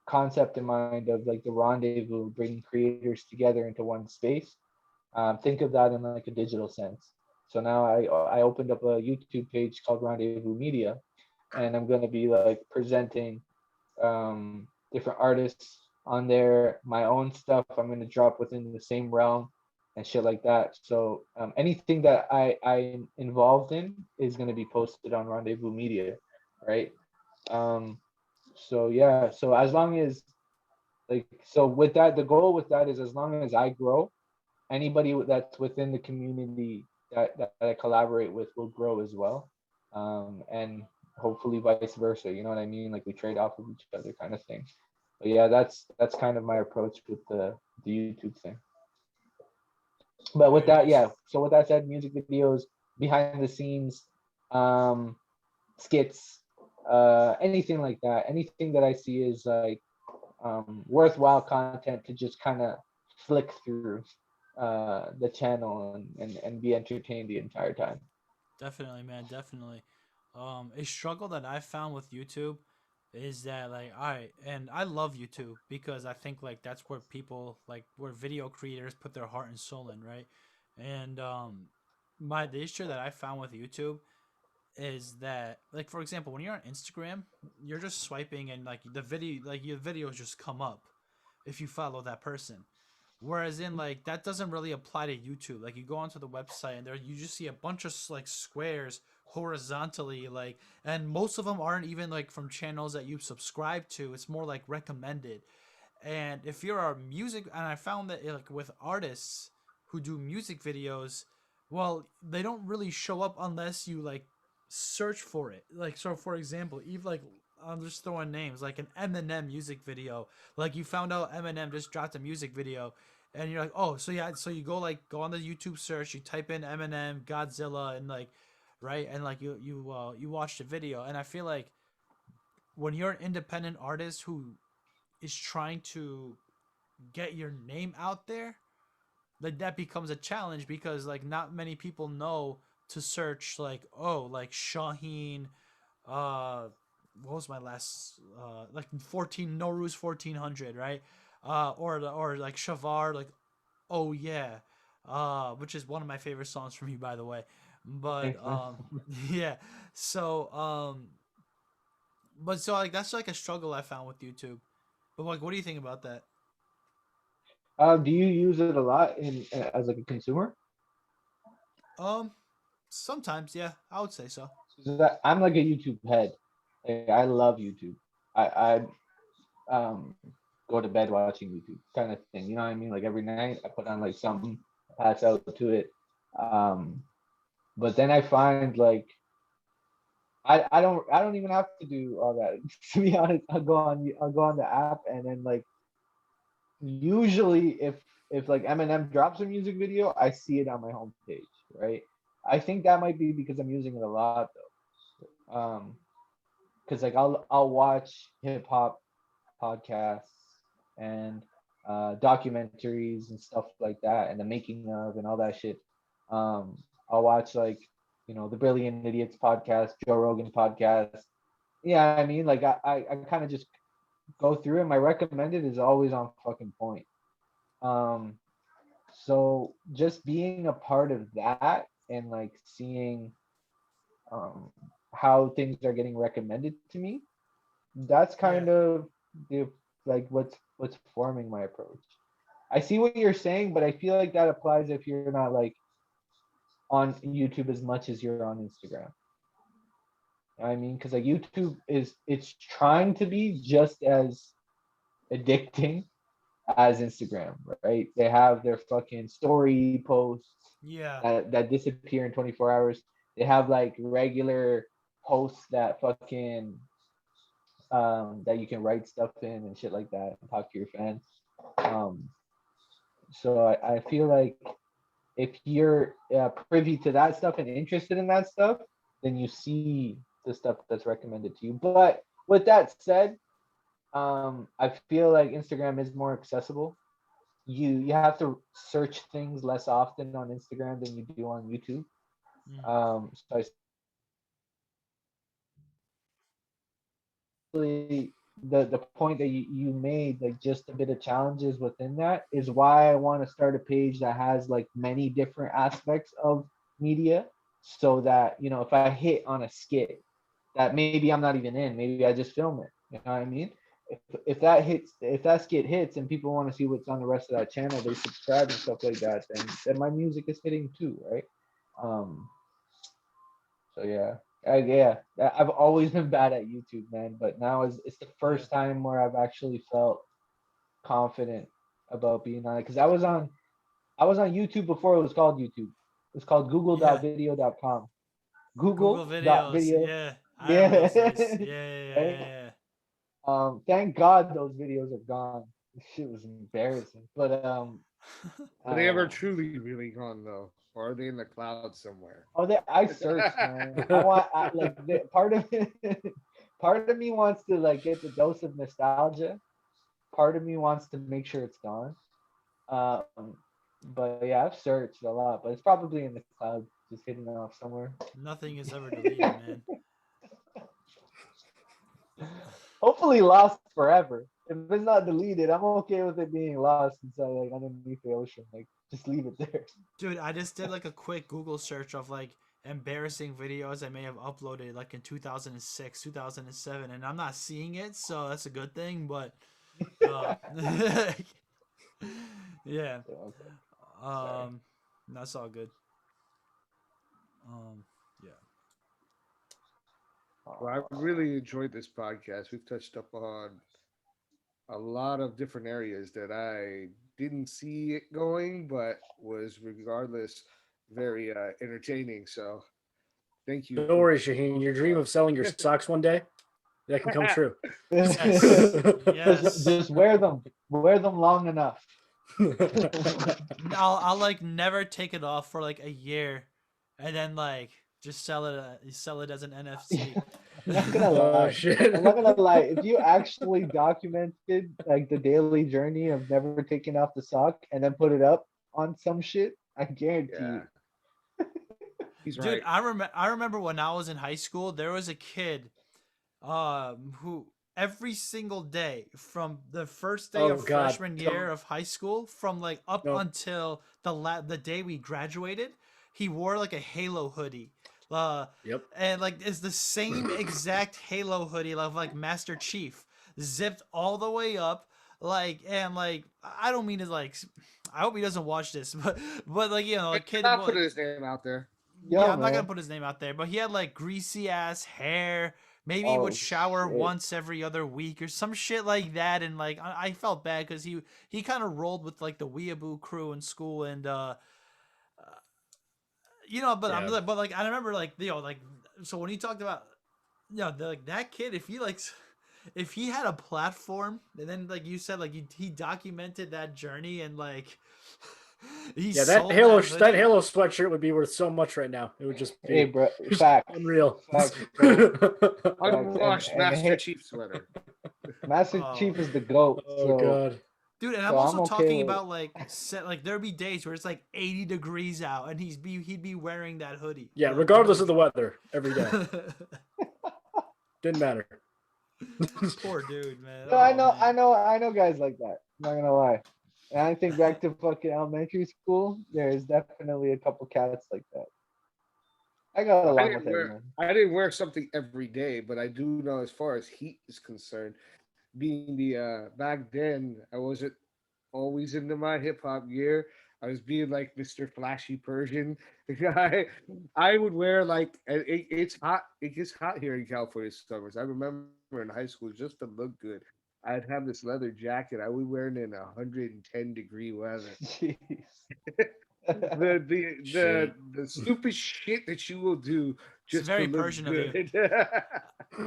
concept in mind of like the rendezvous, bringing creators together into one space. Think of that in like a digital sense. So now I opened up a YouTube page called Rendezvous Media, and I'm going to be like presenting different artists on there. My own stuff I'm going to drop within the same realm and shit like that. So anything that I'm involved in is going to be posted on Rendezvous Media, right? Um, so yeah, so as long as like so with that, the goal with that is as long as I grow, anybody that's within the community that I collaborate with will grow as well, and hopefully vice versa. You know what I mean? Like we trade off of each other, kind of thing. But yeah, that's kind of my approach with the YouTube thing. But with Very that, nice. yeah. So with that said, music videos, behind the scenes, um, skits, anything like that. Anything that I see is like worthwhile content to just kind of flick through the channel and be entertained the entire time. Definitely, man, definitely. A struggle that I found with YouTube is that like and I love YouTube because I think like that's where people like where video creators put their heart and soul in, right? And my the issue that I found with YouTube is that like for example when you're on Instagram, you're just swiping and like the video like your videos just come up if you follow that person. Whereas in like that doesn't really apply to YouTube. Like you go onto the website and there you just see a bunch of like squares horizontally like and most of them aren't even like from channels that you subscribe to. It's more like recommended. And if you're a music and I found that like with artists who do music videos, well, they don't really show up unless you like search for it. Like so for example, even like I'm just throwing names like an Eminem music video. Like you found out Eminem just dropped a music video and you're like, "Oh, so yeah, so you go on the YouTube search, you type in Eminem Godzilla and like right? And like you watch the video and I feel like when you're an independent artist who is trying to get your name out there, like that becomes a challenge because like not many people know to search like like Shaheen, uh, what was my last like 14 Noruz 1400 right, or like Shahvar like oh yeah, which is one of my favorite songs from you by the way, but Thanks, man. yeah, so but so like that's like a struggle I found with YouTube, but like what do you think about that? Do you use it a lot in as like a consumer? Um, Sometimes, yeah, I would say so. 'Cause I'm like a YouTube head. Like, I love YouTube. I go to bed watching YouTube kind of thing. You know what I mean? Like every night I put on like something, pass out to it. Um, but then I find like I don't even have to do all that. To be honest, I'll go on the app and then like usually if like Eminem drops a music video, I see it on my homepage, right? I think that might be because I'm using it a lot though. Because like I'll watch hip hop podcasts and documentaries and stuff like that, and the making of and all that shit. I'll watch like the Brilliant Idiots podcast, Joe Rogan podcast. Yeah, I mean, like I kind of just go through it. My recommended is always on fucking point. Um, so just being a part of that and like seeing um, how things are getting recommended to me, that's Yeah, kind of the like what's forming my approach. I see what you're saying, but I feel like that applies if you're not like on YouTube as much as you're on Instagram. I mean, because like YouTube it's trying to be just as addicting as Instagram, right? They have their fucking story posts Yeah. that disappear in 24 hours. They have like regular posts that fucking that you can write stuff in and shit like that and talk to your fans. Um, so I feel like if you're privy to that stuff and interested in that stuff, then you see the stuff that's recommended to you. But with that said, I feel like Instagram is more accessible. You have to search things less often on Instagram than you do on YouTube. Mm. So I really the point that you made, like just a bit of challenges within that, is why I want to start a page that has like many different aspects of media, so that if I hit on a skit that maybe I'm not even in, maybe I just film it. You know what I mean? If that skit hits and people want to see what's on the rest of that channel, they subscribe and stuff like that, then my music is hitting too, right? Um, so yeah, yeah, I've always been bad at YouTube, man. But now it's the Yeah. first time where I've actually felt confident about being on it. Because I was on YouTube before it was called YouTube. It was called Yeah. google.video.com. Google videos. Google.video. Yeah. I remember those days. Yeah. Yeah. Yeah. Yeah. Right? Yeah. Thank God those videos are gone. This shit was embarrassing. But Yeah. Are they ever uh, truly really gone though, or are they in the cloud somewhere? I searched, man. Like part of part of me wants to like get the dose of nostalgia. Part of me wants to make sure it's gone. Um, but yeah, I've searched a lot, but it's probably in the cloud, just hidden off somewhere. Nothing is ever deleted, man. Hopefully lost forever. If it's not deleted, I'm okay with it being lost inside, like underneath the ocean. Like just leave it there. Dude, I just did like a quick Google search of like embarrassing videos I may have uploaded like in 2006, 2007, and I'm not seeing it, so that's a good thing. But uh, yeah, Okay, sorry. um, that's all good. Yeah, Well, I really enjoyed this podcast. We've touched up on a lot of different areas that I didn't see it going, but was regardless very entertaining. So thank you. Don't worry, Shaheen. Your dream of selling your socks one day, that can come true. yes, just, yes. just wear them. Wear them long enough. I'll like never take it off for like a year, and then like just sell it as an NFC. I'm not gonna Oh lie. shit. I'm not gonna lie. If you actually documented like the daily journey of never taking off the sock and then put it up on some shit, I guarantee Yeah, you. he's Dude, right. I remember when I was in high school, there was a kid who every single day from the first day Oh of god. freshman year of high school, from like up No. until the day we graduated, he wore like a Halo hoodie. Yep. And like it's the same exact Halo hoodie of like Master Chief, zipped all the way up. Like, and like I don't mean to like, I hope he doesn't watch this, but like like kid, Not like, putting his name out there. yeah, Yo, I'm not gonna man. put his name out there, but he had like greasy ass hair. Maybe he would Oh shower shit. once every other week or some shit like that, and like I felt bad because he kind of rolled with like the weeaboo crew in school, and but I'm Yeah. like, but like I remember like like so when he talked about like that kid, if he like if he had a platform, and then like you said, like he documented that journey and like he Yeah, that sold Halo that hoodie. sweatshirt would be worth so much right now. It would just Hey, be bro. just Facts. unreal. Facts, bro. Facts. And Unwashed and Master hey, Chief sweater. Master Oh, Chief is the goat. Oh So god. dude, and so I'm I'm also okay talking with it. about like set like there'd be days where it's like 80 degrees out, and he'd be wearing that hoodie. Yeah, Like no regardless of the joke. weather, every day. Didn't matter. Poor dude, man. No, I Oh know, I man. know, I know guys like that. I'm not gonna lie. And I think back to fucking elementary school, there's definitely a couple cats like that. I got Well, along with everyone. I didn't wear something every day, but I do know as far as heat is concerned, being the back then I wasn't always into my hip hop gear. I was being like Mr. Flashy Persian. I would wear like it's hot. It gets hot here in California summers. I remember in high school just to look good. I'd have this leather jacket. I was wearing it in 110-degree weather. Jeez. The stupid shit that you will do It's just to very look Persian of you. good.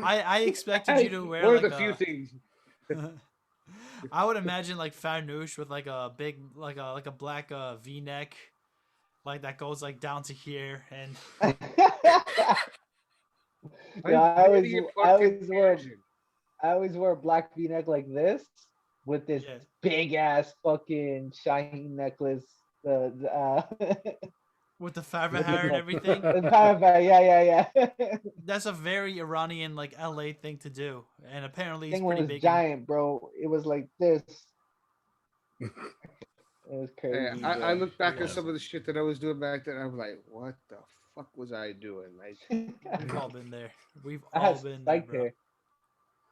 I expected you to wear One of like the few things. I would imagine like Farnoosh with like a big like a black V-neck like that goes like down to here and Yeah, I'm very fucking Persian. I always wear a black V-neck like this with this yeah. big ass fucking Shaheen necklace. The With the Farva hair and everything. yeah. That's a very Iranian like LA thing to do. And apparently he's Thing pretty was big giant, bro. It was like this. It was Yeah, crazy, I bro. look back at was. some of the shit that I was doing back then. I'm like, what the fuck was I doing? Like, We've all been there. We've I all had been there, spiked bro. hair.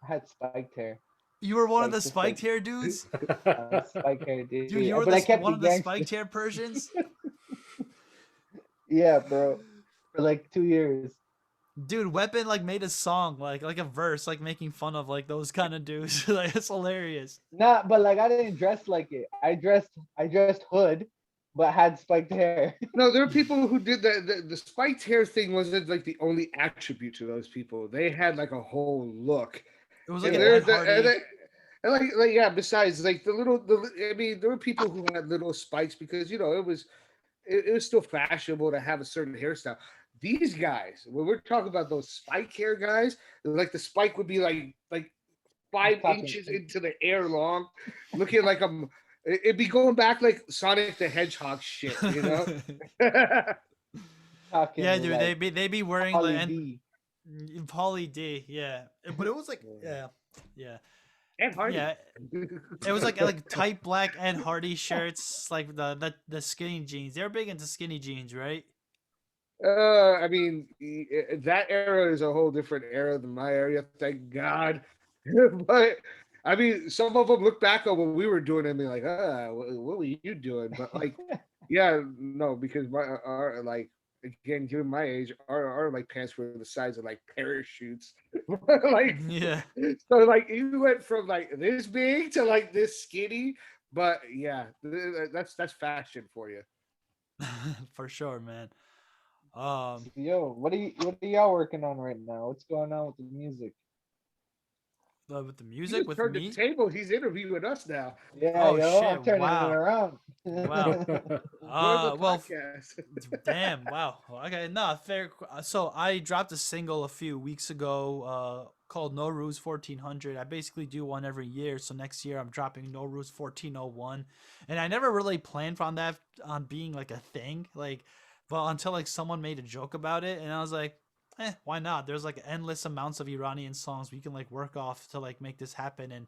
I had spiked hair. You were one of Like the just spiked like hair dudes? spiked hair, dude. Dude, you were But I kept one it of the gangster. spiked hair Persians? Yeah, bro. For like 2 years. Dude, Weapon like made a song, like a verse, like making fun of like those kind of dudes. Like it's hilarious. Nah, but like I didn't dress like it. I dressed hood, but had spiked hair. no, there are people who did the spiked hair thing wasn't like the only attribute to those people. They had like a whole look. It was like And an they're Ed Hardy. and like yeah. Besides, like I mean, there were people who had little spikes because it was still fashionable to have a certain hairstyle. These guys, when we're talking about those spike hair guys, like the spike would be like 5 inches into the air long, looking like it'd be going back like Sonic the Hedgehog shit, you know? Talking Yeah, dude, like they be wearing Holly like and D. Pauly D, yeah. But it was like yeah. And Hardy. Yeah. It was like tight black Ed Hardy shirts, like the skinny jeans. They were big into skinny jeans, right? I mean, that era is a whole different era than my area, thank God. But I mean, some of them look back on what we were doing and be like, what were you doing? But like, yeah, no, because our like again, given my age, our like pants were the size of like parachutes. Like, Yeah. so like you went from like this big to like this skinny. But yeah, that's fashion for you. For sure, man. Um Yo, what are y'all working on right now? What's going on with the music? with the You music just with turned the me. table. He's interviewing us now. Yeah, Oh yo, shit! I'm turning it Wow, around. wow. We're the Well, podcast. damn, wow. Okay, no, fair. So I dropped a single a few weeks ago called No Ruse 1400. I basically do one every year. So next year I'm dropping No Ruse 1401. And I never really planned on that on being like a thing. Like, but until like someone made a joke about it. And I was like, why not? There's like endless amounts of Iranian songs we can like work off to like make this happen. And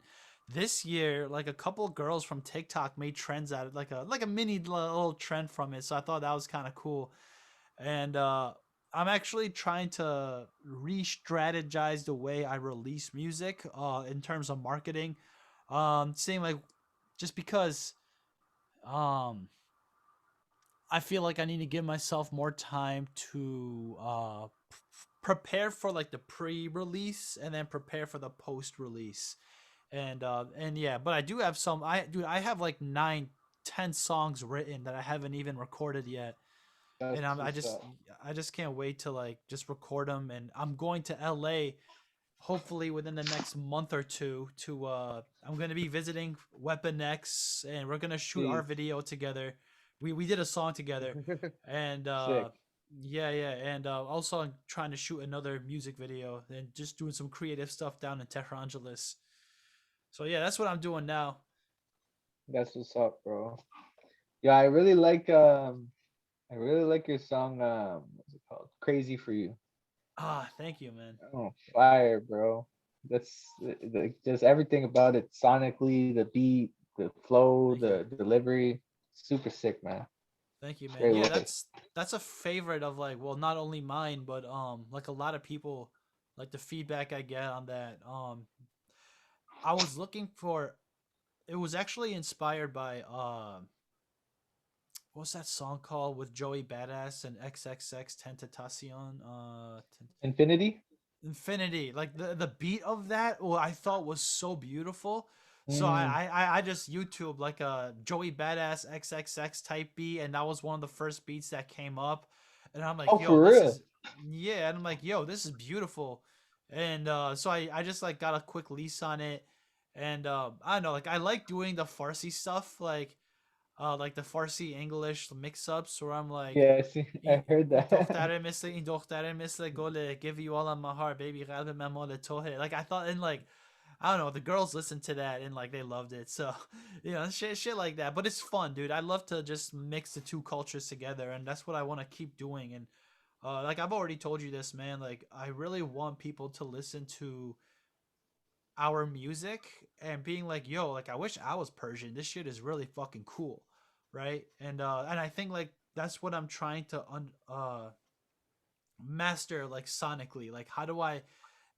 this year, like a couple girls from TikTok made trends out of like a mini little trend from it. So I thought that was kind of cool. And I'm actually trying to re-strategize the way I release music in terms of marketing. Seeing like just because um I feel like I need to give myself more time to prepare for like the pre-release and then prepare for the post-release and yeah, but I do have some. I have like 9, 10 songs written that I haven't even recorded yet, That's and what's up. I just can't wait to like just record them. And I'm going to LA hopefully within the next month or two to I'm gonna be visiting Weapon X, and we're gonna shoot our Jeez, video together. We did a song together, and sick. yeah, and also I'm trying to shoot another music video and just doing some creative stuff down in Tehran. So yeah, that's what I'm doing now. That's what's up, bro. Yeah, I really like your song, what's it called? Crazy for You. Ah, thank you, man. Oh, fire, bro. That's like just everything about it sonically, the beat, the flow, Thank you. the delivery. Super sick, man. Thank you, man. Great Yeah, work. that's a favorite of like, well, not only mine, but like a lot of people, like the feedback I get on that. I was looking for. It was actually inspired by what's that song called with Joey Badass and XXX Tentacion? Infinity? Infinity, like the beat of that, well, I thought was so beautiful. So Mm. I just YouTube like a Joey Badass XXX type beat, and that was one of the first beats that came up, and I'm like, Oh, yo, for this real? is yeah, and I'm like, yo, this is beautiful, and so I just like got a quick lease on it, and I don't know, like I like doing the Farsi stuff, like the Farsi English mix ups, where I'm like. Yeah, I see. I heard این that. دختره مثل این دختره مثل گله give you all of my heart baby قلب من مال توه like I thought and like I don't know the girls listened to that and like they loved it so shit like that but it's fun dude I love to just mix the two cultures together and that's what I want to keep doing and like I've already told you this man like I really want people to listen to our music and being like yo like I wish I was Persian this shit is really fucking cool right and I think like that's what I'm trying to master like sonically like how do I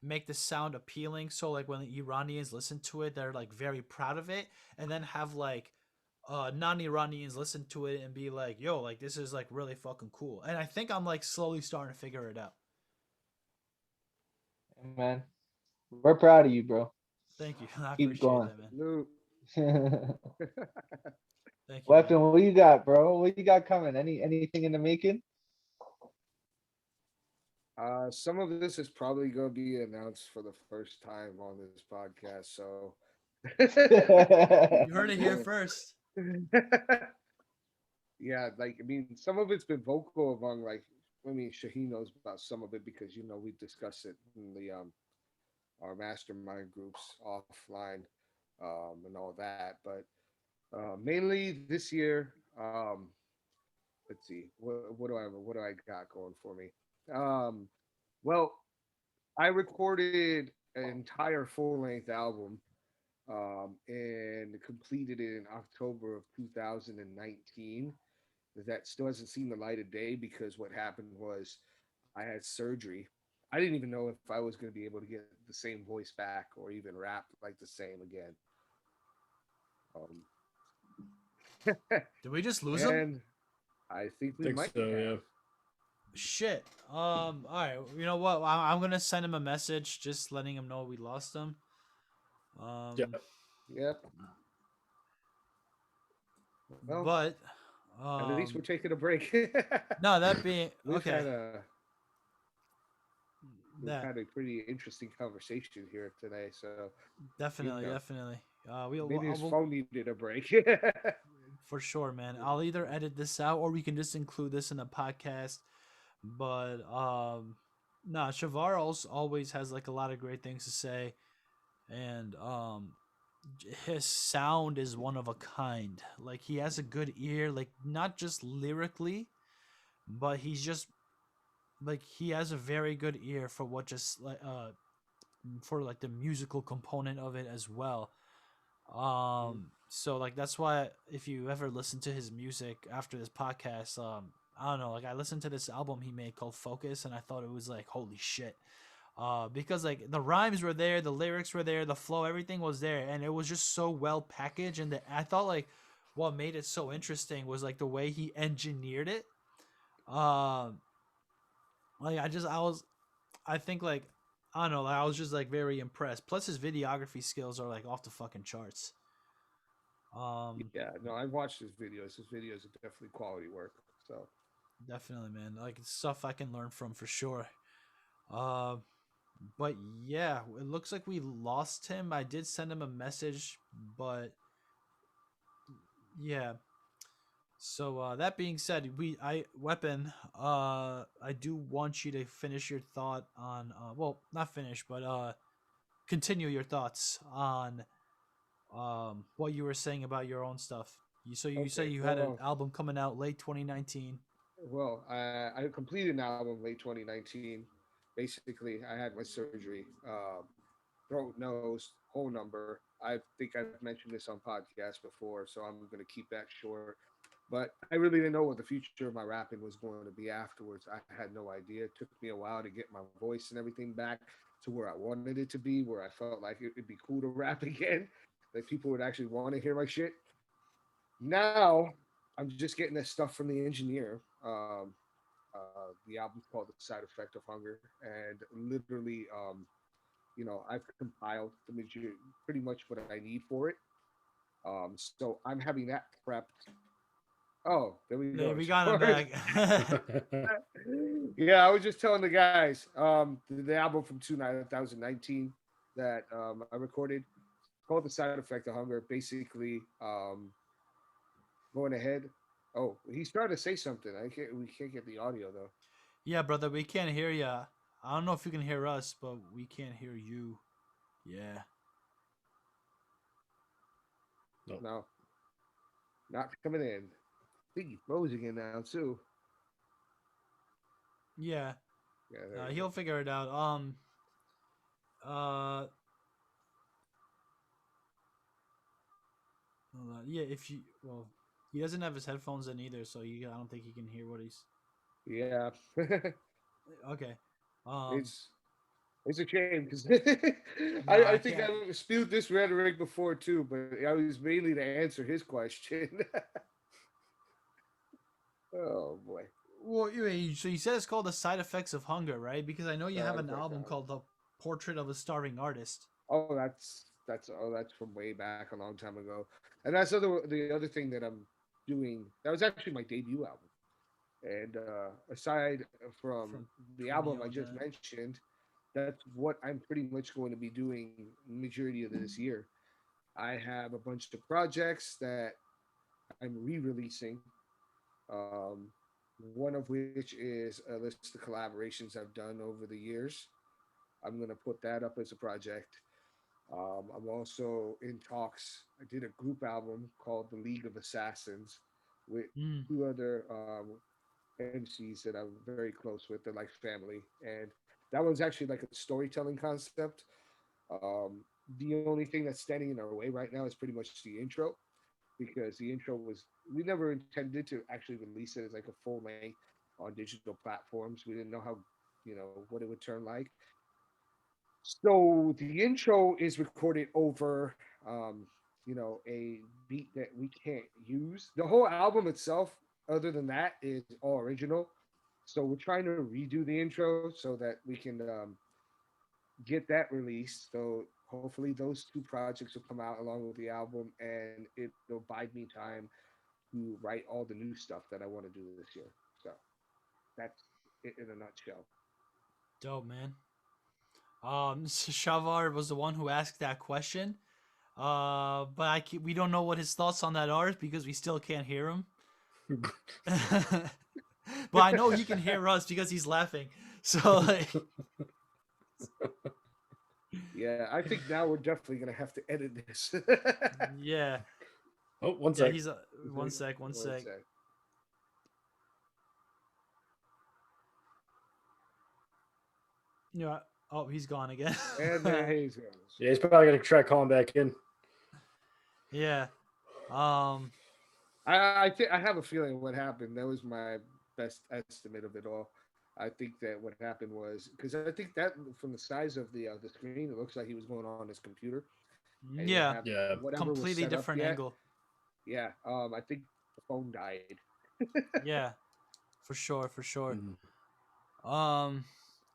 make the sound appealing so like when the Iranians listen to it they're like very proud of it and then have like non-Iranians listen to it and be like yo like this is like really fucking cool and I think I'm like slowly starting to figure it out. Man, we're proud of you, bro. Thank you. I Keep appreciate going. that man. Luke. Thank you man. Weapon, what you got, bro? What you got coming? Anything in the making? Some of this is probably going to be announced for the first time on this podcast. So, You heard it here first. yeah, like I mean, some of it's been vocal among like. I mean, Shaheen knows about some of it because we discuss it in the our mastermind groups offline, and all that. But mainly this year, let's see, what do I got going for me? Um, well, I recorded an entire full length album, and completed it in October of 2019. That still hasn't seen the light of day because what happened was I had surgery. I didn't even know if I was going to be able to get the same voice back or even rap like the same again. Um, Did we just lose him? and I think I we think might so, yeah. have. Shit. All right. You know what? I'm gonna send him a message, just letting him know we lost him. Yeah. Yep. Well, But at least we're um, taking a break. no, that being we've okay. had a we've That had a pretty interesting conversation here today. So you definitely, know, definitely. maybe his We'll phone needed a break. for sure, man. I'll either edit this out or we can just include this in the podcast. But nah, Shahvar also always has like a lot of great things to say, and his sound is one of a kind. Like he has a good ear, like not just lyrically, but he's just like he has a very good ear for what just like for like the musical component of it as well. So like that's why if you ever listen to his music after this podcast, I don't know, like I listened to this album he made called Focus and I thought it was like holy shit. Because like the rhymes were there, the lyrics were there, the flow, everything was there, and it was just so well packaged. And I thought like what made it so interesting was like the way he engineered it. Um, like I think like I don't know, like, I was just like very impressed. Plus his videography skills are like off the fucking charts. Um, Yeah, no, I watched his videos. His videos are definitely quality work. So Definitely, man. Like it's stuff I can learn from for sure. Uh, but yeah, it looks like we lost him. I did send him a message, but yeah. So that being said, I weapon. I do want you to finish your thought on. Well, not finish, but continue your thoughts on what you were saying about your own stuff. You say okay, you had an well, album coming out late 2019. I completed an album late 2019. Basically, I had my surgery, throat, nose, whole number. I think I've mentioned this on podcasts before, so I'm going to keep that short. But I really didn't know what the future of my rapping was going to be afterwards. I had no idea. It took me a while to get my voice and everything back to where I wanted it to be, where I felt like it'd be cool to rap again, that people would actually want to hear my shit. Now I'm just getting this stuff from the engineer. The album's called "The Side Effect of Hunger," and literally, I've compiled pretty much what I need for it. So I'm having that prepped. Oh, there we There go. we got him back. Yeah, I was just telling the guys the album from 2019 that I recorded called "The Side Effect of Hunger." Basically, going ahead. Oh, he's trying to say something. I can't. We can't get the audio though. Yeah, brother, we can't hear ya. I don't know if you can hear us, but we can't hear you. Yeah. No, not coming in. I think he froze again now too. Yeah. Yeah, there we He'll go. figure it out. Uh, hold on. Yeah, if you well, he doesn't have his headphones in either, so I don't think he can hear what he's. Yeah, Okay. Um. it's it's a shame because No, I I think can't. I spewed this rhetoric before too, but I was mainly to answer his question. Oh boy. Well, so you said it's called "The Side Effects of Hunger," right? Because I know you have Side an effect album of called "The Portrait of a Starving Artist." Oh, that's from way back a long time ago, and that's the other thing that I'm doing. That was actually my debut album, and aside from From the album I Romeo and just that. mentioned, that's what I'm pretty much going to be doing majority of this year. I have a bunch of projects that I'm re-releasing. Um, one of which is a list of collaborations I've done over the years. I'm gonna put that up as a project. I'm also in talks. I did a group album called The League of Assassins with Mm. two other MCs that I'm very close with. They're like family, and that one's actually like a storytelling concept. Um, the only thing that's standing in our way right now is pretty much the intro, because the intro was we never intended to actually release it as like a full length on digital platforms. We didn't know how what it would turn like. So the intro is recorded over, a beat that we can't use. The whole album itself, other than that, is all original. So we're trying to redo the intro so that we can get that released. So hopefully those two projects will come out along with the album, and it'll bide me time to write all the new stuff that I want to do this year. So that's it in a nutshell. Dope, man. Shavar was the one who asked that question. But we don't know what his thoughts on that are because we still can't hear him. But I know he can hear us because he's laughing. So like, Yeah, I think now we're definitely gonna have to edit this. yeah, Oh, one yeah. sec. He's one sec, one sec. Yeah. Oh, he's gone again. And there he goes. Yeah, he's probably gonna try calling back in. Yeah. I think I have a feeling what happened. That was my best estimate of it all. I think that what happened was because I think that from the size of the screen, it looks like he was going on his computer and he didn't Yeah. have Yeah. whatever was Completely set up different yet. angle. Yeah. I think the phone died. Yeah. For sure. For sure. Mhm.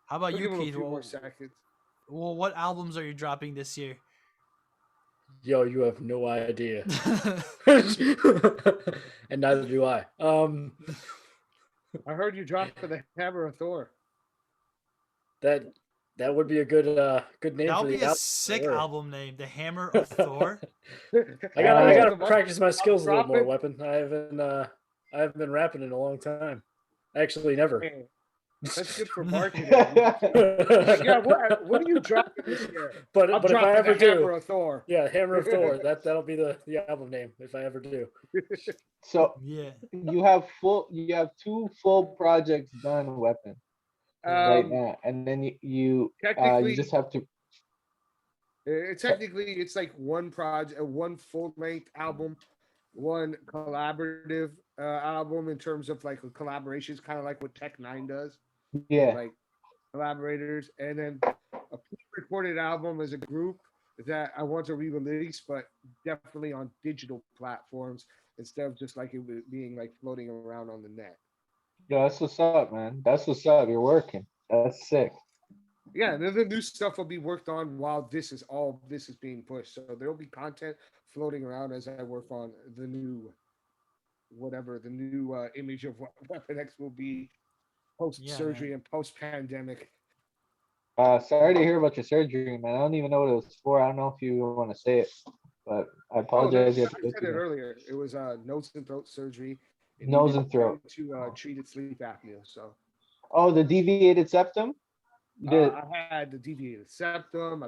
How about We'll you, give him a Keith? few more seconds. Well, what albums are you dropping this year? Yo, you have no idea. And neither do I. I heard you dropped for the Hammer of Thor. That would be a good name That for would be the a album. sick Sure. album name, The Hammer of Thor. I Hey, gotta the practice my skills a little more, dropping. Weapon. I haven't been rapping in a long time. Actually, never. Hey, that's good for marketing. Yeah, what are you dropping this year? But I'm if I dropping ever the Hammer do, of Thor. yeah, Hammer of Thor. That'll be the album name if I ever do. So Yeah. Um, you have two full projects done, Weapon, right now, and then you just technically, have to. technically, it's like one project, one full length album, one collaborative album in terms of like collaborations, kind of like what Tech Nine does. They're Yeah. like collaborators, and then a pre-recorded album as a group that I want to re-release, but definitely on digital platforms instead of just like it being like floating around on the net. Yeah, that's what's up, man. That's what's up. You're working. That's sick. Yeah, and then the new stuff will be worked on while this is being pushed. So there'll be content floating around as I work on the new whatever the new image of what Weapon X will be post Yeah, man. surgery and post pandemic. Sorry to hear about your surgery, man. I don't even know what it was for. I don't know if you want to say it, but I Oh, no, apologize you had to I go said through it that. earlier. It was nose and throat surgery. It Nose needed and throat. to treat its sleep apnea. So Oh, the deviated septum? You did. I had the deviated septum.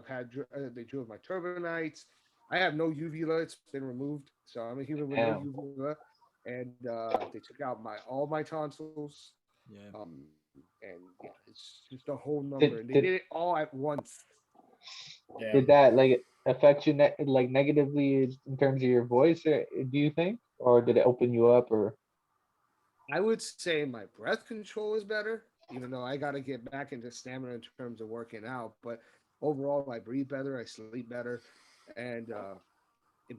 They drilled my turbinates. I have no uvula. It's been removed, so I'm a human with no Damn. uvula. And they took out my all my tonsils. Yeah. And yeah, it's just a whole number. Did And they did did it all at once. did Damn. that like affect you like negatively in terms of your voice, or do you think, or did it open you up, or I would say my breath control is better, even though I got to get back into stamina in terms of working out. But overall, I breathe better, I sleep better, and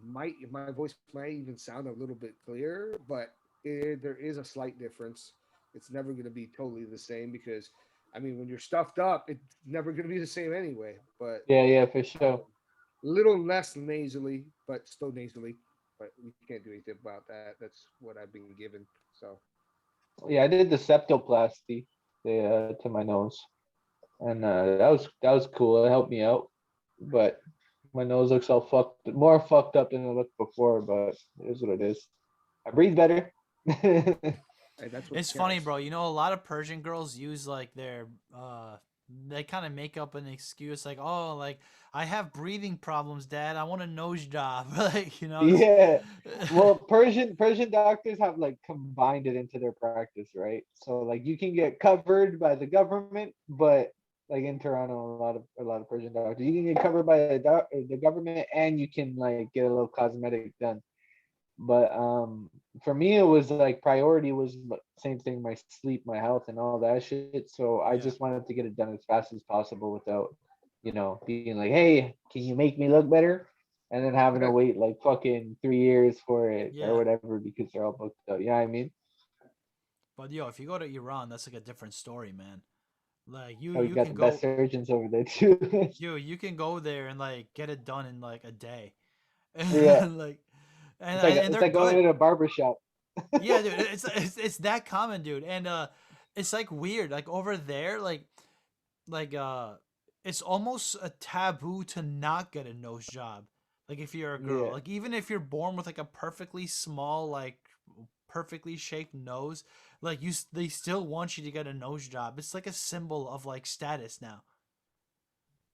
my voice might even sound a little bit clearer, but there is a slight difference. It's never going to be totally the same because, I mean, when you're stuffed up, it's never going to be the same anyway. But yeah, yeah, for sure. little less nasally, but still nasally. But we can't do anything about that. That's what I've been given. So Yeah, I did the septoplasty to my nose, and that was cool. It helped me out, but my nose looks all more fucked up than it looked before. But it is what it is. I breathe better. hey, that's what It's funny, counts. bro. You know, a lot of Persian girls use like their they kind of make up an excuse like, "Oh, like I have breathing problems, dad. I want a nose job." Like, you know, this Yeah. Well, Persian doctors have like combined it into their practice, right? So like you can get covered by the government, but like in Toronto, a lot of Persian doctors, you can get covered by the government, and you can like get a little cosmetic done. But for me, it was like priority was same thing, my sleep, my health, and all that shit. So I yeah. just wanted to get it done as fast as possible without, being like, hey, can you make me look better? And then having to wait like fucking 3 years for it or Yeah. whatever because they're all booked up. You know what I mean? But yo, if you go to Iran, that's like a different story, man. Like you Oh, we you got can the best go surgeons over there too. you can go there and like get it done in like a day. Yeah, And like it's like and it's they're like going good. to a barber shop. Yeah, dude, it's that common, dude. And it's like weird. Like over there, like it's almost a taboo to not get a nose job. Like if you're a girl, Yeah. like even if you're born with like a perfectly small, like perfectly shaped nose, like they still want you to get a nose job. It's like a symbol of like status now.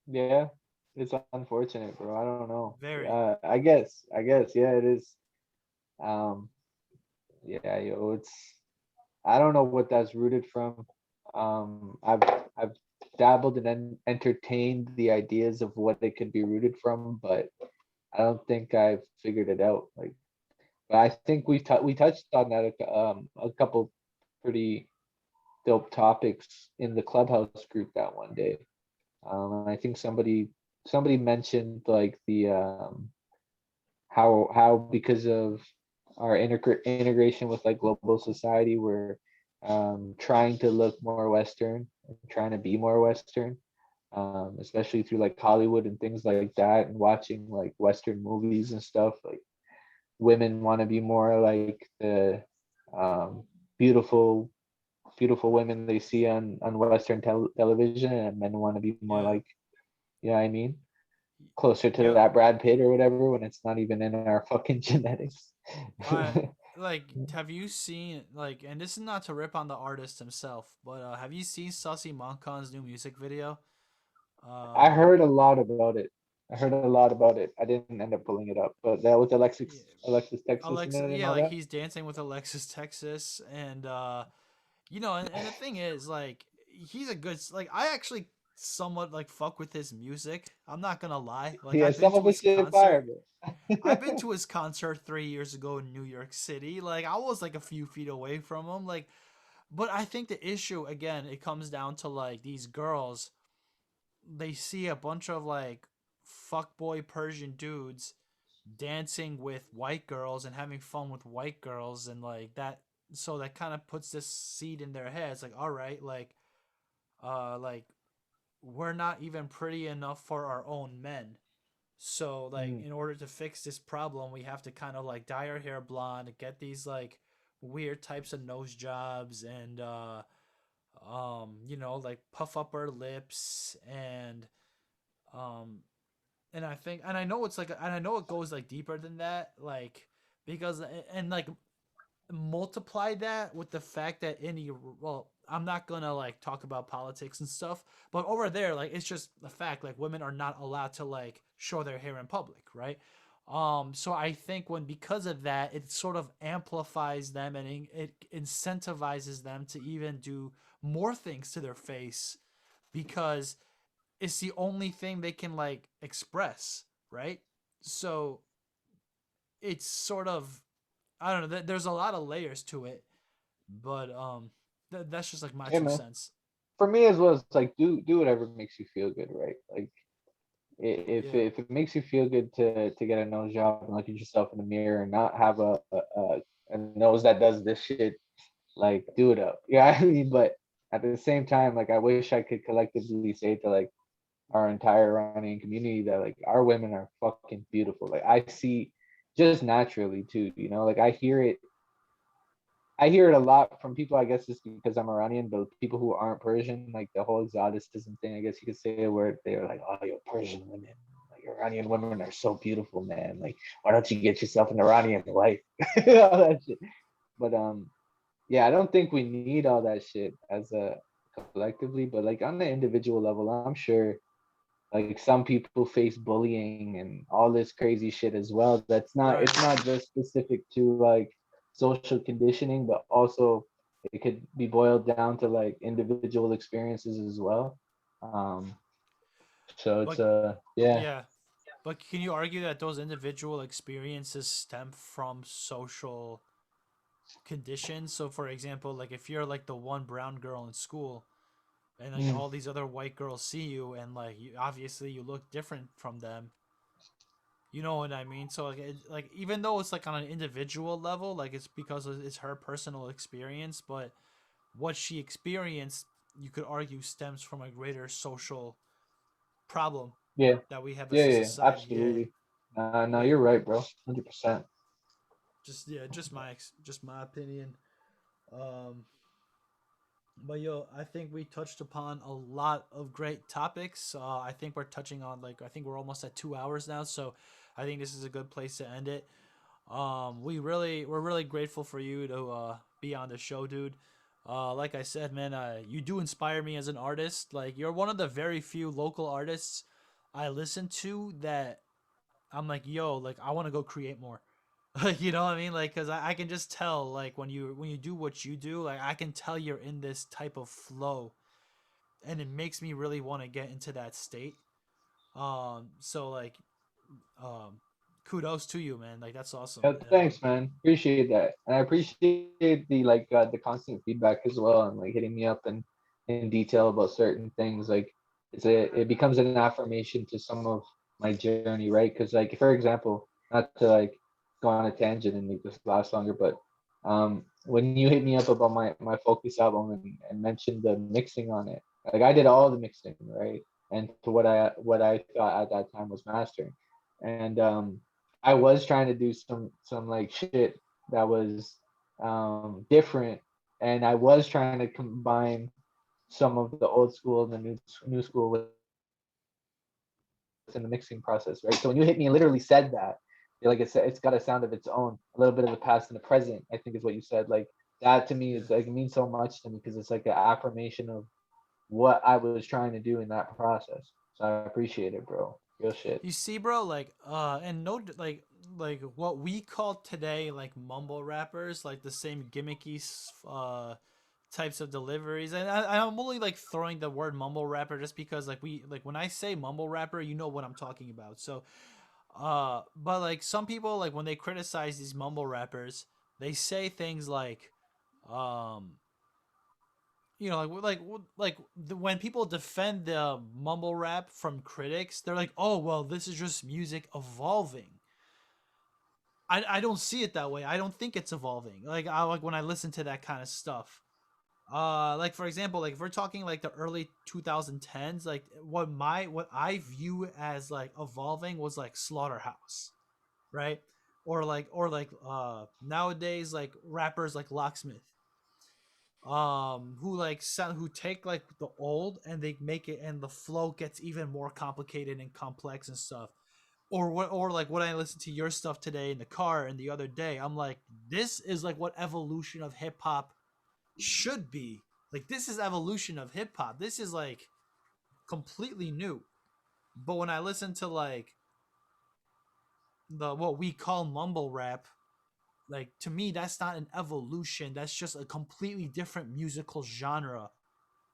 Yeah, it's unfortunate, bro. I don't know. Very. I guess, yeah, it is. Um, yeah, yo, I don't know what that's rooted from. I've dabbled and entertained the ideas of what it could be rooted from, but I don't think I've figured it out. Like, but I think we touched on that a couple pretty dope topics in the clubhouse group that one day. And I think somebody mentioned like the how because of our integration with like global society, we're trying to look more Western, trying to be more Western, especially through like Hollywood and things like that, and watching like Western movies and stuff. Like women want to be more like the um, beautiful, beautiful women they see on Western television, and men want to be more Yeah. like, yeah, I mean, closer to Yo, that Brad Pitt or whatever when it's not even in our fucking genetics. I like have you seen like and this is not to rip on the artist himself, but have you seen Sussy Monkon's new music video? I Um heard a lot about it. I heard a lot about it. I didn't end up pulling it up, but that was yeah, Alexis Texas in Alexa, it and yeah, all like that. he's dancing with Alexis Texas, and you know, and the thing is, like, he's a good, like, I actually somewhat like fuck with his music. I'm not gonna lie, like, Yeah, I've been some of to his his shit concert. fire, bro. I've been to his concert 3 years ago in New York City. Like, I was like a few feet away from him. Like, but I think the issue again, it comes down to like these girls. They see a bunch of like fuckboy Persian dudes dancing with white girls and having fun with white girls and like that so that kind of puts this seed in their heads, like, all right, like we're not even pretty enough for our own men. So like Mm. in order to fix this problem, we have to kind of like dye our hair blonde, get these like weird types of nose jobs, and like puff up our lips, um and I think, and I know it's like, and I know it goes like deeper than that, like because, and like multiply that with the fact that well, I'm not gonna like talk about politics and stuff, but over there, like it's just a fact, like women are not allowed to like show their hair in public, right? So I think when, because of that, it sort of amplifies them, and it incentivizes them to even do more things to their face, because it's the only thing they can like express, right? So it's sort of, I don't know. There's a lot of layers to it, but that's just like my Yeah, two man. cents. For me as well, it's like do whatever makes you feel good, right? Like Yeah, if it makes you feel good to get a nose job and look at yourself in the mirror and not have a nose that does this shit, like do it up. Yeah, I mean, but at the same time, like I wish I could collectively say to like our entire Iranian community that like our women are fucking beautiful. Like I see just naturally too, like I hear it a lot from people, I guess it's because I'm Iranian, but people who aren't Persian, like the whole exoticism thing, I guess you could say, where they're like, oh, you're Persian women. Like Iranian women are so beautiful, man. Like, why don't you get yourself an Iranian wife? All that shit. But yeah, I don't think we need all that shit as a collectively, but like on the individual level, I'm sure like some people face bullying and all this crazy shit as well. That's not, right. it's not just specific to like social conditioning, but also it could be boiled down to like individual experiences as well. um so it's But yeah. yeah, but can you argue that those individual experiences stem from social conditions? So, for example, like if you're like the one brown girl in school, and like Mm. all these other white girls see you, and like obviously you look different from them. You know what I mean? So like, like even though it's like on an individual level, like it's because it's her personal experience, but what she experienced, you could argue, stems from a greater social problem Yeah, that we have yeah, as a yeah, society. Yeah, absolutely. No, yeah. you're right, bro. 100%. Just yeah, just my opinion. Um, but yo, I think we touched upon a lot of great topics. I think we're touching on like, I think we're almost at 2 hours now, so I think this is a good place to end it. We're really grateful for you to be on the show, dude. Like I said, man, you do inspire me as an artist. Like you're one of the very few local artists I listen to that I'm like, yo, like I want to go create more. You know what I mean? Like, cause I can just tell, like when you do what you do, like I can tell you're in this type of flow, and it makes me really want to get into that state. So like, um, kudos to you, man. Like that's awesome. Yeah, thanks, man. Appreciate that, and I appreciate the constant feedback as well, and like hitting me up and in detail about certain things. Like it becomes an affirmation to some of my journey, right? Because like for example, not to like go on a tangent and make this last longer, but when you hit me up about my Focus album and mentioned the mixing on it, like I did all the mixing, right? And to what I thought at that time was mastering, and I was trying to do some like shit that was different, and I was trying to combine some of the old school and the new school within the mixing process, right? So when you hit me and literally said that, like it's got a sound of its own, a little bit of the past and the present, I think is what you said. Like that to me is like, it means so much to me because it's like an affirmation of what I was trying to do in that process. So I appreciate it, bro. Real shit. You see, bro, like, and no, like what we call today, like mumble rappers, like the same gimmicky, types of deliveries, and I'm only like throwing the word mumble rapper just because, like, like when I say mumble rapper, you know what I'm talking about. So, but like some people, like when they criticize these mumble rappers, they say things like, um, when people defend the mumble rap from critics, they're like, "Oh, well, this is just music evolving." I don't see it that way. I don't think it's evolving. Like when I listen to that kind of stuff. Like for example, like if we're talking like the early 2010s, like what I view as like evolving was like Slaughterhouse, right? Or nowadays like rappers like Locksmith, who like sound who take like the old and they make it, and the flow gets even more complicated and complex and stuff. Or like when I listened to your stuff today in the car and the other day, I'm like, this is like what evolution of hip hop should be. Like this is evolution of hip hop. This is like completely new. But when I listen to like the what we call mumble rap, like to me that's not an evolution. That's just a completely different musical genre,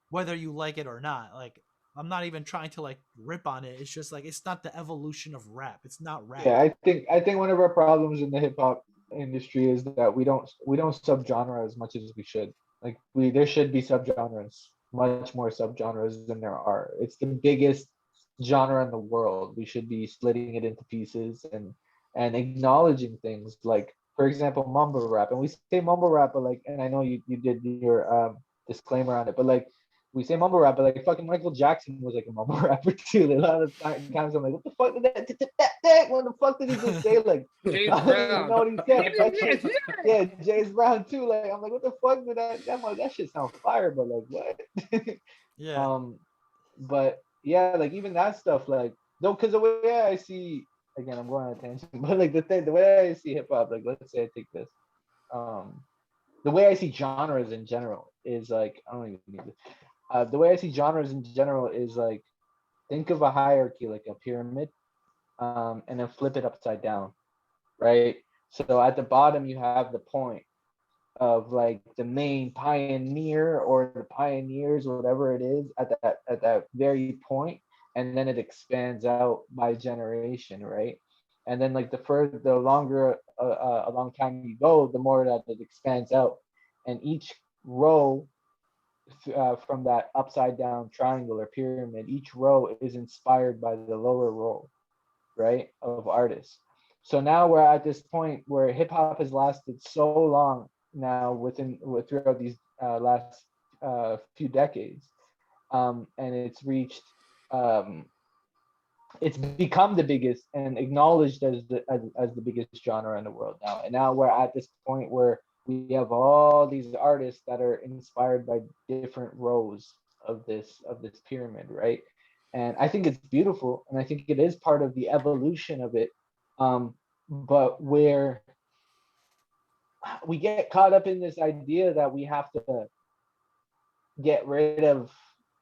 whether you like it or not. Like I'm not even trying to like rip on it. It's just like it's not the evolution of rap. It's not rap. Yeah, I think one of our problems in the hip hop industry is that we don't subgenre as much as we should. Like there should be subgenres, much more subgenres than there are. It's the biggest genre in the world. We should be splitting it into pieces and acknowledging things like, for example, mumble rap. And we say mumble rap, but like, and I know you did your disclaimer on it, but like we say mumble rap, but like fucking Michael Jackson was like a mumble rapper too. Like, a lot of times I'm like, what the fuck did that? What the fuck did he just say? Like, James I don't even Brown. know what he said. That shit, yeah, James Brown too. Like, I'm like, what the fuck did that shit sound fire, but like, what? Yeah. But yeah, like even that stuff, like, no, because the way I see, again, I'm going on a tangent, but like the way I see hip hop, like, let's say I take this, the way I see genres in general is like, I don't even need this. The way I see genres in general is like, think of a hierarchy like a pyramid, and then flip it upside down, right? So at the bottom you have the point of like the main pioneer or the pioneers, whatever it is, at that very point, and then it expands out by generation, right? And then like the longer a long time you go, the more that it expands out, and each row from that upside down triangle or pyramid, each row is inspired by the lower row, right, of artists. So now we're at this point where hip hop has lasted so long now throughout these last few decades, and it's become the biggest and acknowledged as the biggest genre in the world now. And now we're at this point where we have all these artists that are inspired by different rows of this pyramid, right? And I think it's beautiful, and I think it is part of the evolution of it. But where we get caught up in this idea that we have to get rid of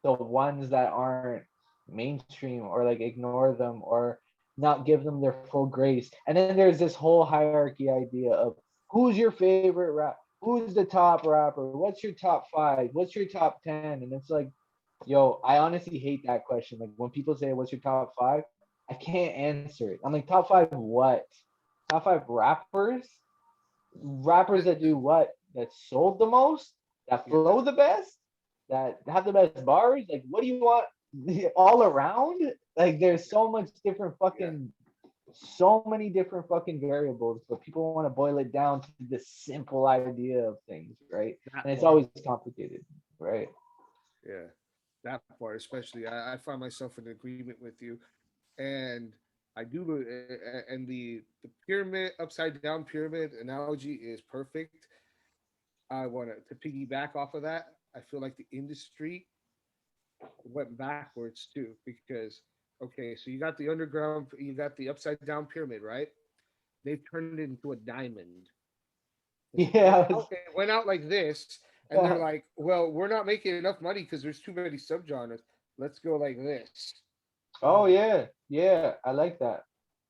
the ones that aren't mainstream, or like ignore them, or not give them their full grace. And then there's this whole hierarchy idea of who's your favorite rap, who's the top rapper, what's your top 5, what's your top 10. And it's like, yo, I honestly hate that question. Like when people say what's your top 5, I can't answer it. I'm like, top 5 what? Top 5 rappers that do what? That sold the most, that flow the best, that have the best bars. Like, what do you want all around? Like, there's so much different fucking, so many different fucking variables, but people want to boil it down to this simple idea of things, right? And it's always complicated, right? Yeah, that part especially. I find myself in agreement with you, and I do. And the pyramid, upside down pyramid analogy is perfect. I want to piggyback off of that. I feel like the industry went backwards too, because okay, so you got the underground, you got the upside down pyramid, right? They've turned it into a diamond. Yeah. It went out like this, and they're like, well, we're not making enough money because there's too many subgenres. Let's go like this. Oh yeah, yeah. I like that.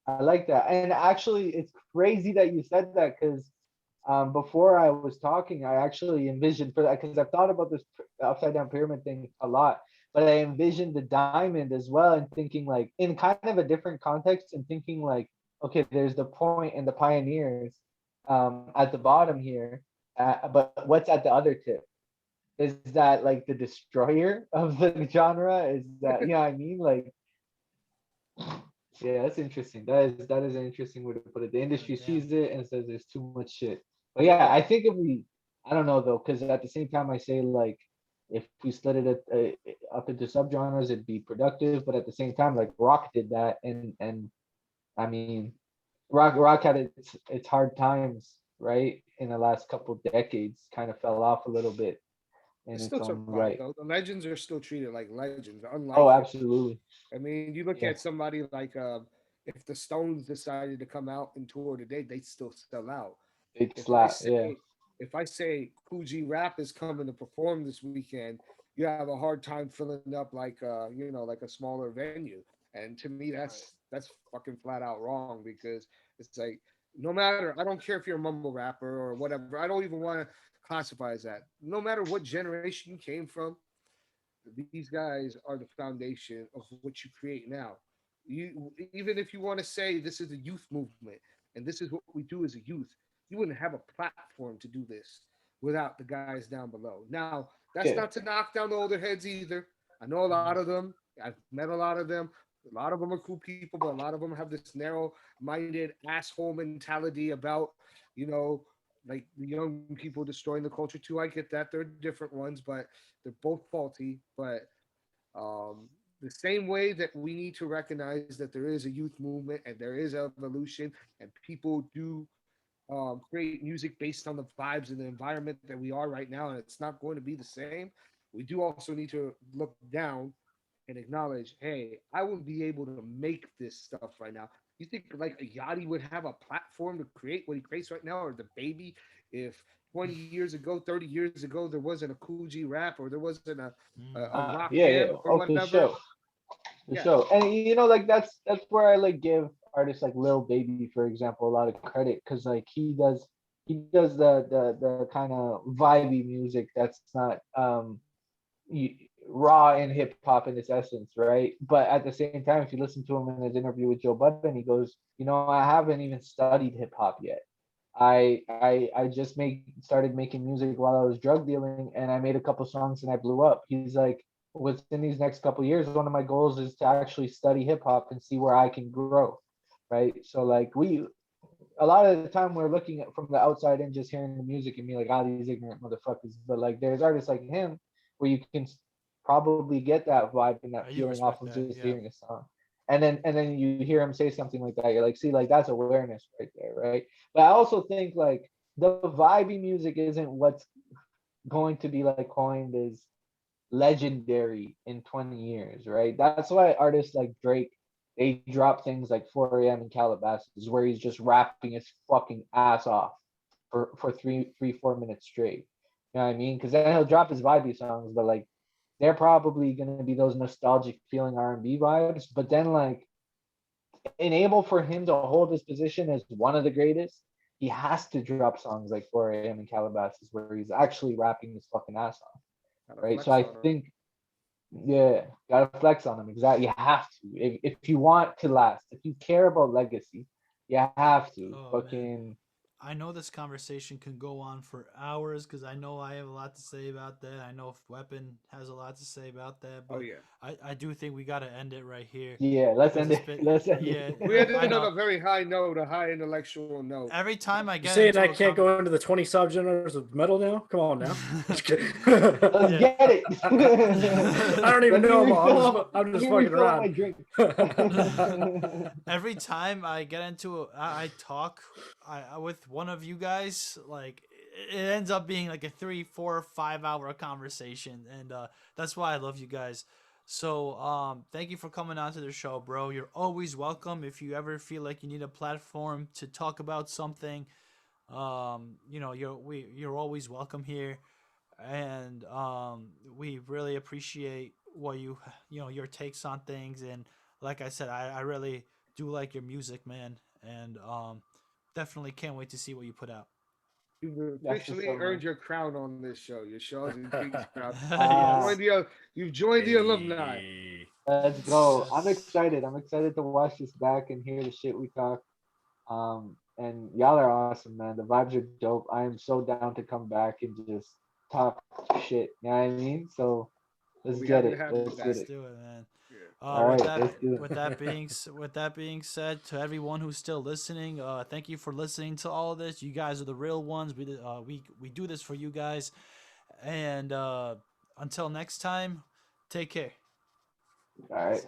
I like that. And actually, it's crazy that you said that, because before I was talking, I actually envisioned for that, because I've thought about this upside down pyramid thing a lot, but I envisioned the diamond as well, and thinking like in kind of a different context, and thinking like, okay, there's the point and the pioneers at the bottom here, but what's at the other tip? Is that like the destroyer of the genre? Is that, you know what I mean? Like, Yeah, that's interesting. That is an interesting way to put it. The industry Damn. sees it and says there's too much shit. But yeah, I think if we, I don't know though, because at the same time I say like, if we split it up into subgenres, it'd be productive. But at the same time, like rock did that, and I mean, rock had its hard times, right? In the last couple decades, kind of fell off a little bit It in its still own survived right. though. The legends are still treated like legends, unlike Oh, it. absolutely. I mean, you look Yeah, at somebody like if the Stones decided to come out and tour today, they still sell out. big If I slap. Yeah, say if I say Coogee Rap is coming to perform this weekend, you have a hard time filling up like like a smaller venue. And to me, that's fucking flat out wrong because it's like no matter I don't care if you're a mumble rapper or whatever. I don't even want to classify as that. No matter what generation you came from, these guys are the foundation of what you create now. You even if you want to say this is a youth movement and this is what we do as a youth, you wouldn't have a platform to do this without the guys down below. Now, that's yeah. not to knock down the older heads either. I know a lot of them. I've met a lot of them. A lot of them are cool people, but a lot of them have this narrow-minded asshole mentality about, you know, like the young people destroying the culture too. I get that. They're different ones, but they're both faulty. But the same way that we need to recognize that there is a youth movement and there is evolution and people do create music based on the vibes and the environment that we are right now, and it's not going to be the same. We do also need to look down and acknowledge, hey, I wouldn't be able to make this stuff right now. You think like a Yachty would have a platform to create what he creates right now, or the baby, if 20 years ago, 30 years ago, there wasn't a Cool G rap or there wasn't a Mm. rock Yeah, yeah. band or Oh, for whatever? sure. For Yeah, sure. And like that's where I like give artists like Lil Baby, for example, a lot of credit because like he does the kind of vibey music that's not raw in hip hop in its essence, right? But at the same time, if you listen to him in his interview with Joe Budden, he goes, I haven't even studied hip hop yet. I just started making music while I was drug dealing, and I made a couple songs and I blew up. He's like, within these next couple years, one of my goals is to actually study hip hop and see where I can grow, right? So like a lot of the time we're looking at from the outside and just hearing the music and be like, these ignorant motherfuckers. But like, there's artists like him where you can probably get that vibe and that You feeling off respect of that, just yeah. hearing a song. And then you hear him say something like that. You're like, see, like that's awareness right there, right? But I also think like the vibey music isn't what's going to be like coined as legendary in 20 years, right? That's why artists like Drake, they drop things like 4 a.m. in Calabasas, where he's just rapping his fucking ass off for 4 minutes straight. You know what I mean? Because then he'll drop his vibey songs, but like they're probably gonna be those nostalgic feeling R&B vibes. But then like enable for him to hold his position as one of the greatest, he has to drop songs like 4 a.m. in Calabasas, where he's actually rapping his fucking ass off, gotta right? So flex I on them. think, yeah, gotta flex on them. Exactly, you have to. If you want to last, if you care about legacy, you have to Oh man, fucking. I know this conversation can go on for hours because I know I have a lot to say about that. I know if Weapon has a lot to say about that, Oh but yeah. I do think we got to end it right here Yeah, let's because end it's it. been, Let's end yeah, We it. ended I on know. a very high note, a high intellectual note. Every time I You get saying into I a can't go into the 20 subgenres of metal now? Come on now. Just kidding. Let's yeah. get it. I don't even Let me know them all. refill. I'm Let just me fucking refill around. my drink. Every time I get into I talk with one of you guys, like it ends up being like a 3 4 5 hour conversation, and that's why I love you guys. So thank you for coming on to the show, bro. You're always welcome. If you ever feel like you need a platform to talk about something, you're always welcome here, and we really appreciate what your takes on things. And like I said, I really do like your music, man, and definitely can't wait to see what you put out. You've That's what's officially up, earned man. your crown on this show. Your Shaws and Kings crown. You've Ah, Yes. joined you've joined the alumni. Hey. let's go. I'm Yes. excited. I'm excited to watch this back and hear the shit we talk. And y'all are awesome, man. The vibes are dope. I am so down to come back and just talk shit. You know what I mean? So let's We'll be get happy to it. have you Let's back. get Let's it. do it, man. Yeah. All With right, that, thank you. with that being said, to everyone who's still listening, thank you for listening to all of this. You guys are the real ones. We do this for you guys, and until next time, take care. All right.